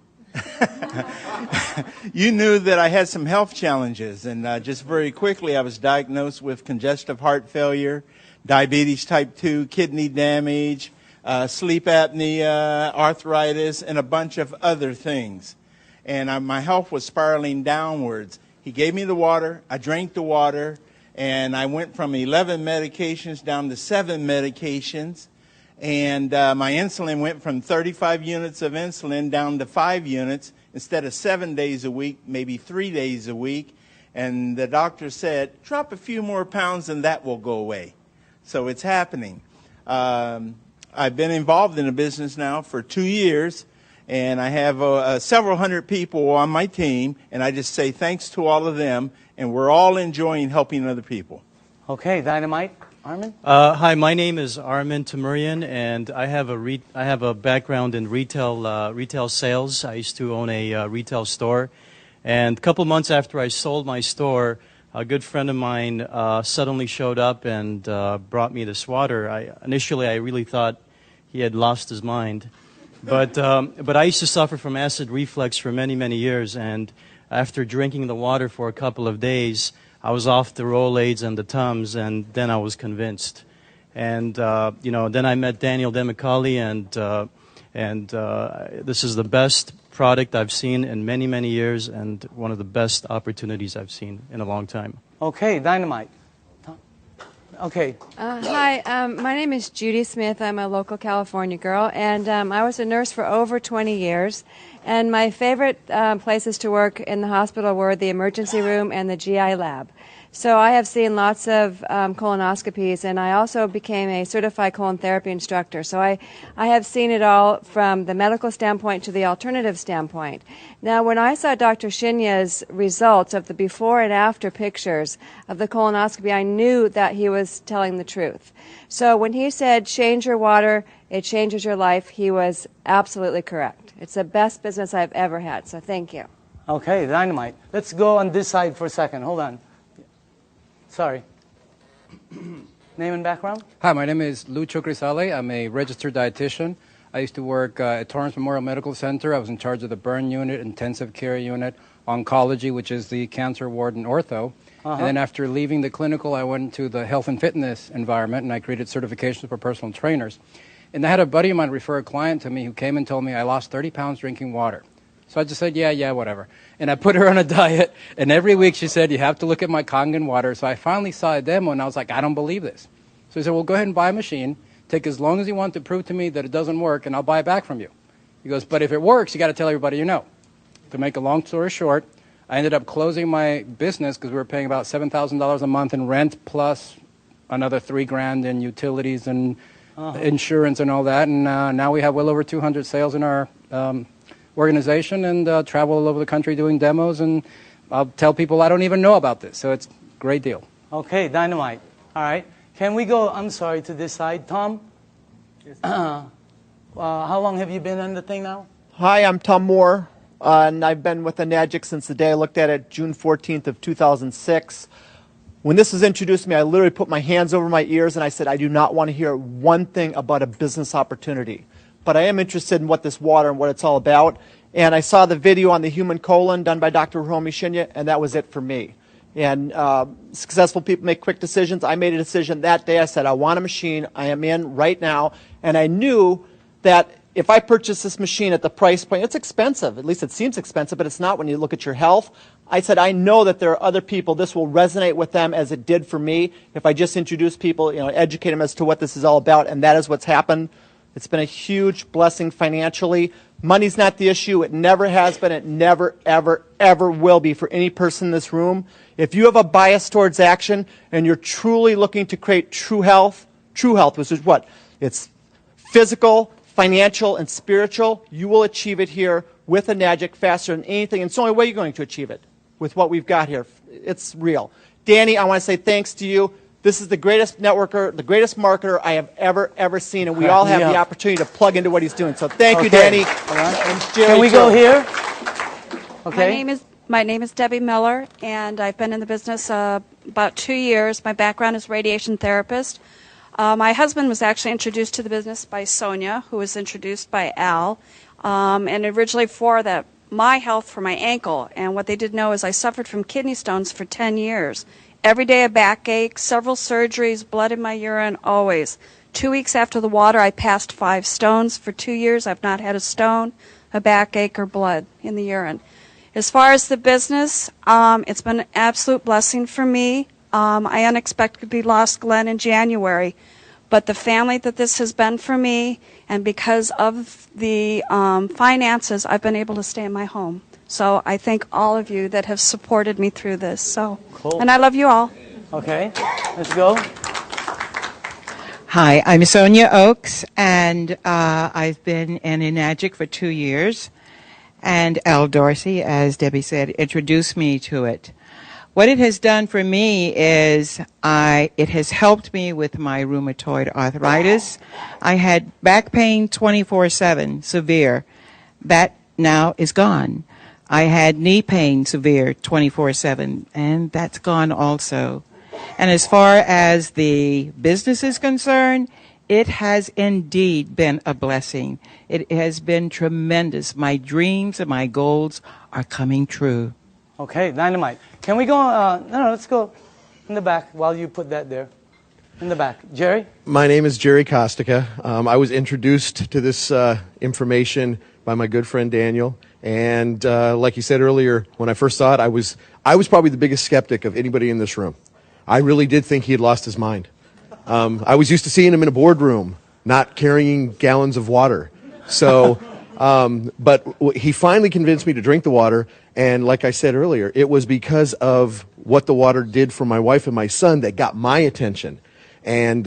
knew that I had some health challenges. And just very quickly, I was diagnosed with congestive heart failure, diabetes type 2, kidney damage, sleep apnea, arthritis, and a bunch of other things. And my health was spiraling downwards. He gave me the water, I drank the water, and I went from 11 medications down to 7 medications. And my insulin went from 35 units of insulin down to 5 units instead of 7 days a week, maybe 3 days a week. And the doctor said, drop a few more pounds and that will go away. So it's happening. I've been involved in the business now for 2 years. And I have several hundred people on my team, and I just say thanks to all of them, and we're all enjoying helping other people. Okay, Dynamite. Armin? Hi, my name is Armin Tamurian, and I have a background in retail sales. I used to own a retail store, and a couple months after I sold my store, a good friend of mine suddenly showed up and brought me this water. Initially, I really thought he had lost his mind. But I used to suffer from acid reflux for many, many years, and after drinking the water for a couple of days, I was off the Rolaids and the Tums, and then I was convinced. And then I met Daniel Demacale, and this is the best product I've seen in many, many years, and one of the best opportunities I've seen in a long time. Okay, Dynamite. Okay. Hi, my name is Judy Smith. I'm a local California girl, and I was a nurse for over 20 years. And my favorite places to work in the hospital were the emergency room and the GI lab. So I have seen lots of colonoscopies, and I also became a certified colon therapy instructor. So I have seen it all from the medical standpoint to the alternative standpoint. Now, when I saw Dr. Shinya's results of the before and after pictures of the colonoscopy, I knew that he was telling the truth. So when he said, change your water, it changes your life, he was absolutely correct. It's the best business I've ever had, so thank you. Okay, Dynamite. Let's go on this side for a second. Hold on. Sorry. Name and background? Hi, my name is Lucho Grisale. I'm a registered dietitian. I used to work at Torrance Memorial Medical Center. I was in charge of the burn unit, intensive care unit, oncology, which is the cancer ward and ortho. And then after leaving the clinical, I went to the health and fitness environment, and I created certifications for personal trainers. And I had a buddy of mine refer a client to me who came and told me I lost 30 pounds drinking water. So I just said, yeah, whatever. And I put her on a diet, and every week she said, you have to look at my Kangen water. So I finally saw a demo, and I was like, I don't believe this. So he said, well, go ahead and buy a machine. Take as long as you want to prove to me that it doesn't work, and I'll buy it back from you. He goes, but if it works, you got to tell everybody you know. To make a long story short, I ended up closing my business because we were paying about $7,000 a month in rent plus another $3,000 in utilities and insurance and all that. And now we have well over 200 sales in our organization and travel all over the country doing demos. And I'll tell people I don't even know about this. So it's a great deal. Okay, Dynamite. All right. Can we go, I'm sorry, to this side? Tom? How long have you been on the thing now? Hi, I'm Tom Moore, and I've been with ENAGIC since the day I looked at it, June 14th of 2006. When this was introduced to me, I literally put my hands over my ears and I said, I do not want to hear one thing about a business opportunity. But I am interested in what this water and what it's all about. And I saw the video on the human colon done by Dr. Hiromi Shinya, and that was it for me. And successful people make quick decisions. I made a decision that day. I said, I want a machine. I am in right now. And I knew that if I purchase this machine at the price point, it's expensive. At least it seems expensive, but it's not when you look at your health. I said, I know that there are other people, this will resonate with them as it did for me. If I just introduce people, educate them as to what this is all about, and that is what's happened. It's been a huge blessing financially. Money's not the issue. It never has been. It never, ever, ever will be for any person in this room. If you have a bias towards action and you're truly looking to create true health, which is what? It's physical, financial, and spiritual. You will achieve it here with ENAGIC faster than anything. And it's the only way you're going to achieve it with what we've got here. It's real. Danny, I want to say thanks to you. This is the greatest networker, the greatest marketer I have ever seen, and we all have the opportunity to plug into what he's doing. So thank you, Danny. All right. And Jerry, can we go here? Okay. My name is Debbie Miller, and I've been in the business about 2 years. My background is radiation therapist. My husband was actually introduced to the business by Sonia, who was introduced by Al, and originally for my health for my ankle. And what they didn't know is I suffered from kidney stones for 10 years. Every day a backache, several surgeries, blood in my urine, always. 2 weeks after the water, I passed 5 stones. For 2 years, I've not had a stone, a backache, or blood in the urine. As far as the business, it's been an absolute blessing for me. I unexpectedly lost Glenn in January, but the family that this has been for me, and because of the finances, I've been able to stay in my home. So I thank all of you that have supported me through this. So, cool. And I love you all. Okay, let's go. Hi, I'm Sonia Oakes, and I've been in ENAGIC for 2 years. And Al Dorsey, as Debbie said, introduced me to it. What it has done for me is it has helped me with my rheumatoid arthritis. I had back pain 24/7, severe. That now is gone. I had knee pain, severe, 24/7, and that's gone also. And as far as the business is concerned, it has indeed been a blessing. It has been tremendous. My dreams and my goals are coming true. Okay, dynamite. Can we go, no, let's go in the back while you put that there. In the back. Jerry? My name is Jerry Kostica. I was introduced to this information by my good friend Daniel. And like you said earlier, when I first saw it, I was probably the biggest skeptic of anybody in this room. I really did think he had lost his mind. I was used to seeing him in a boardroom, not carrying gallons of water. So, but he finally convinced me to drink the water. And like I said earlier, it was because of what the water did for my wife and my son that got my attention. And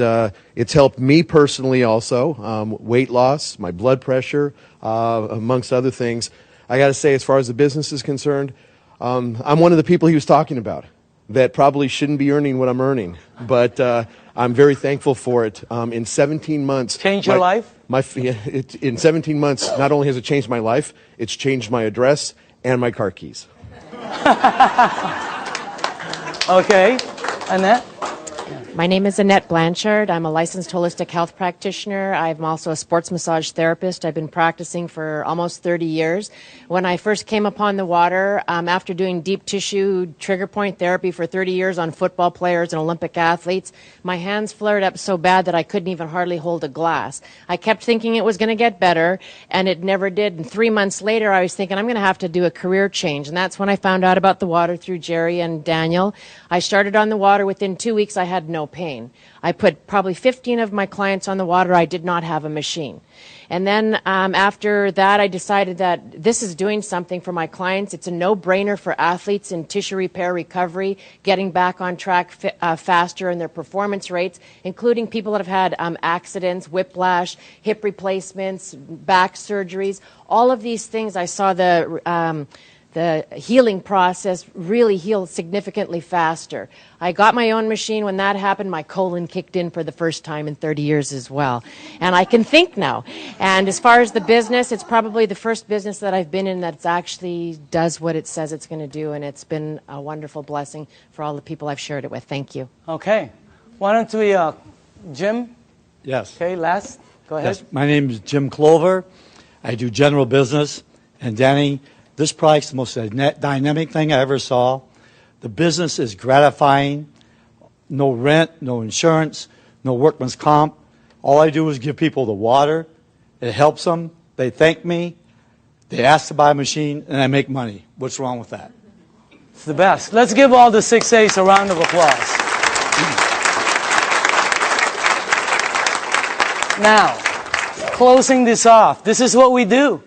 it's helped me personally also, weight loss, my blood pressure, amongst other things. I got to say, as far as the business is concerned, I'm one of the people he was talking about that probably shouldn't be earning what I'm earning. But I'm very thankful for it. In 17 months... Changed your life? In 17 months, not only has it changed my life, it's changed my address and my car keys. Okay. Annette? My name is Annette Blanchard. I'm a licensed holistic health practitioner. I'm also a sports massage therapist. I've been practicing for almost 30 years. When I first came upon the water, after doing deep tissue trigger point therapy for 30 years on football players and Olympic athletes, my hands flared up so bad that I couldn't even hardly hold a glass. I kept thinking it was going to get better, and it never did. And 3 months later, I was thinking I'm going to have to do a career change. And that's when I found out about the water through Jerry and Daniel. I started on the water. Within 2 weeks, I had no pain. I put probably 15 of my clients on the water. I did not have a machine. And then after that, I decided that this is doing something for my clients. It's a no-brainer for athletes in tissue repair recovery, getting back on track faster in their performance rates, including people that have had accidents, whiplash, hip replacements, back surgeries. All of these things, I saw the healing process really healed significantly faster. I got my own machine. When that happened, my colon kicked in for the first time in 30 years as well. And I can think now. And as far as the business, it's probably the first business that I've been in that actually does what it says it's going to do. And it's been a wonderful blessing for all the people I've shared it with. Thank you. Okay. Why don't we, Jim? Yes. Okay, last. Go ahead. Yes. My name is Jim Clover. I do general business. And Danny, this product's the most dynamic thing I ever saw. The business is gratifying. No rent, no insurance, no workman's comp. All I do is give people the water. It helps them. They thank me. They ask to buy a machine, and I make money. What's wrong with that? It's the best. Let's give all the 6A's a round of applause. Now, closing this off, this is what we do.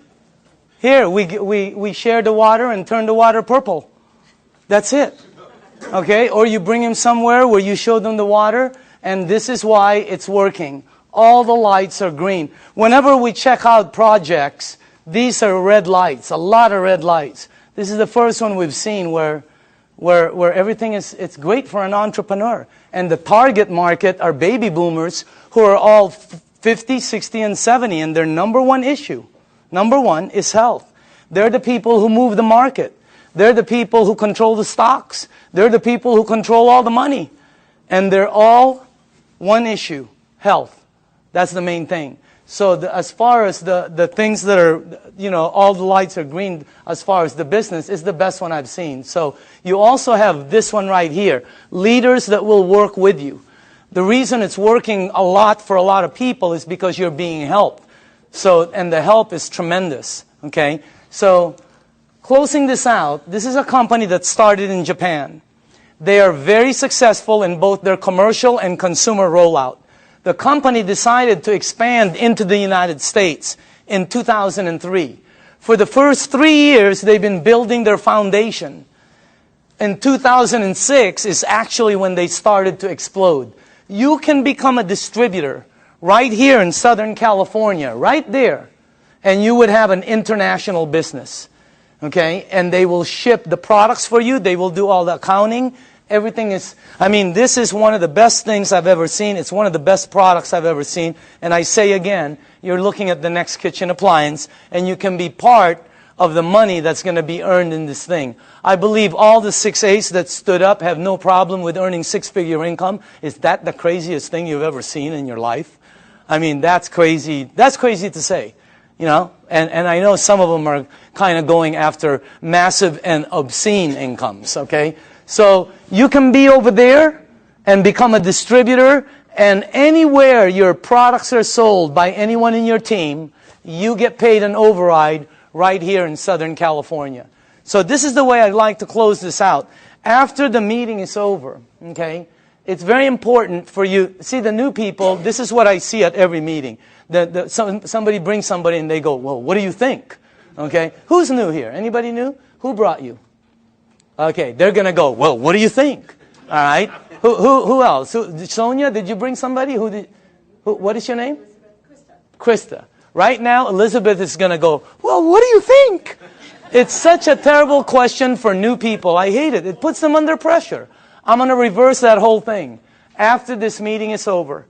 Here, we share the water and turn the water purple. That's it. Okay? Or you bring them somewhere where you show them the water, and this is why it's working. All the lights are green. Whenever we check out projects, these are red lights, a lot of red lights. This is the first one we've seen where everything is, it's great for an entrepreneur. And the target market are baby boomers who are all 50, 60, and 70, and their number one issue, number one, is health. They're the people who move the market. They're the people who control the stocks. They're the people who control all the money. And they're all one issue, health. That's the main thing. So as far as the things that are, you know, all the lights are green as far as the business is the best one I've seen. So you also have this one right here, leaders that will work with you. The reason it's working a lot for a lot of people is because you're being helped. So, and the help is tremendous, okay? So closing this out, this is a company that started in Japan. They are very successful in both their commercial and consumer rollout. The company decided to expand into the United States in 2003. For the first 3 years, they've been building their foundation. In 2006 is actually when they started to explode. You can become a distributor right here in Southern California, right there, and you would have an international business. Okay? And they will ship the products for you. They will do all the accounting. Everything is, I mean, this is one of the best things I've ever seen. It's one of the best products I've ever seen. And I say again, you're looking at the next kitchen appliance, and you can be part of the money that's going to be earned in this thing. I believe all the 6A's that stood up have no problem with earning six-figure income. Is that the craziest thing you've ever seen in your life? I mean, that's crazy. That's crazy to say, you know? And I know some of them are kind of going after massive and obscene incomes, okay? So you can be over there and become a distributor, and anywhere your products are sold by anyone in your team, you get paid an override right here in Southern California. So this is the way I'd like to close this out. After the meeting is over, okay, it's very important for you. See, the new people, this is what I see at every meeting. Somebody brings somebody and they go, well, what do you think? Okay, who's new here? Anybody new? Who brought you? Okay, they're going to go, well, what do you think? All right. Who else? Sonia, did you bring somebody? What is your name? Krista. Right now, Elizabeth is going to go, well, what do you think? It's such a terrible question for new people. I hate it. It puts them under pressure. I'm going to reverse that whole thing. After this meeting is over,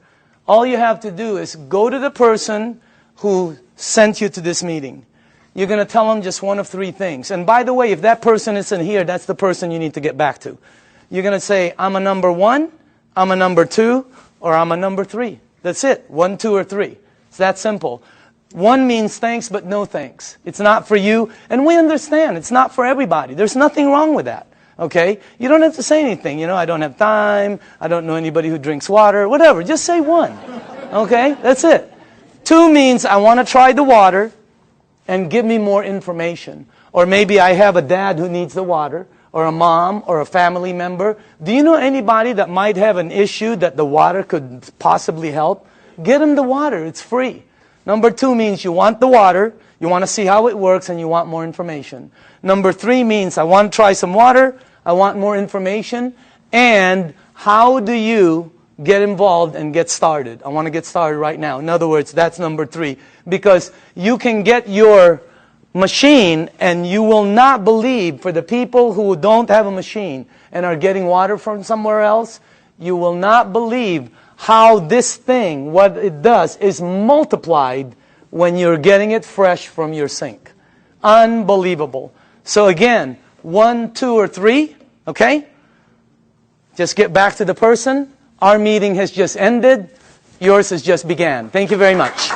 all you have to do is go to the person who sent you to this meeting. You're going to tell them just one of three things. And by the way, if that person isn't here, that's the person you need to get back to. You're going to say, I'm a number 1, I'm a number 2, or I'm a number 3. That's it. 1, 2, or 3. It's that simple. 1 means thanks, but no thanks. It's not for you. And we understand. It's not for everybody. There's nothing wrong with that. Okay? You don't have to say anything. You know, I don't have time. I don't know anybody who drinks water. Whatever. Just say 1. Okay? That's it. 2 means I want to try the water and give me more information. Or maybe I have a dad who needs the water, or a mom, or a family member. Do you know anybody that might have an issue that the water could possibly help? Get them the water. It's free. Number 2 means you want the water, you want to see how it works, and you want more information. Number 3 means I want to try some water, I want more information, and how do you get involved and get started? I want to get started right now. In other words, that's number 3. Because you can get your machine, and you will not believe, for the people who don't have a machine and are getting water from somewhere else, you will not believe how this thing, what it does, is multiplied when you're getting it fresh from your sink. Unbelievable. So again, 1, 2, or 3, okay? Just get back to the person. Our meeting has just ended. Yours has just began. Thank you very much.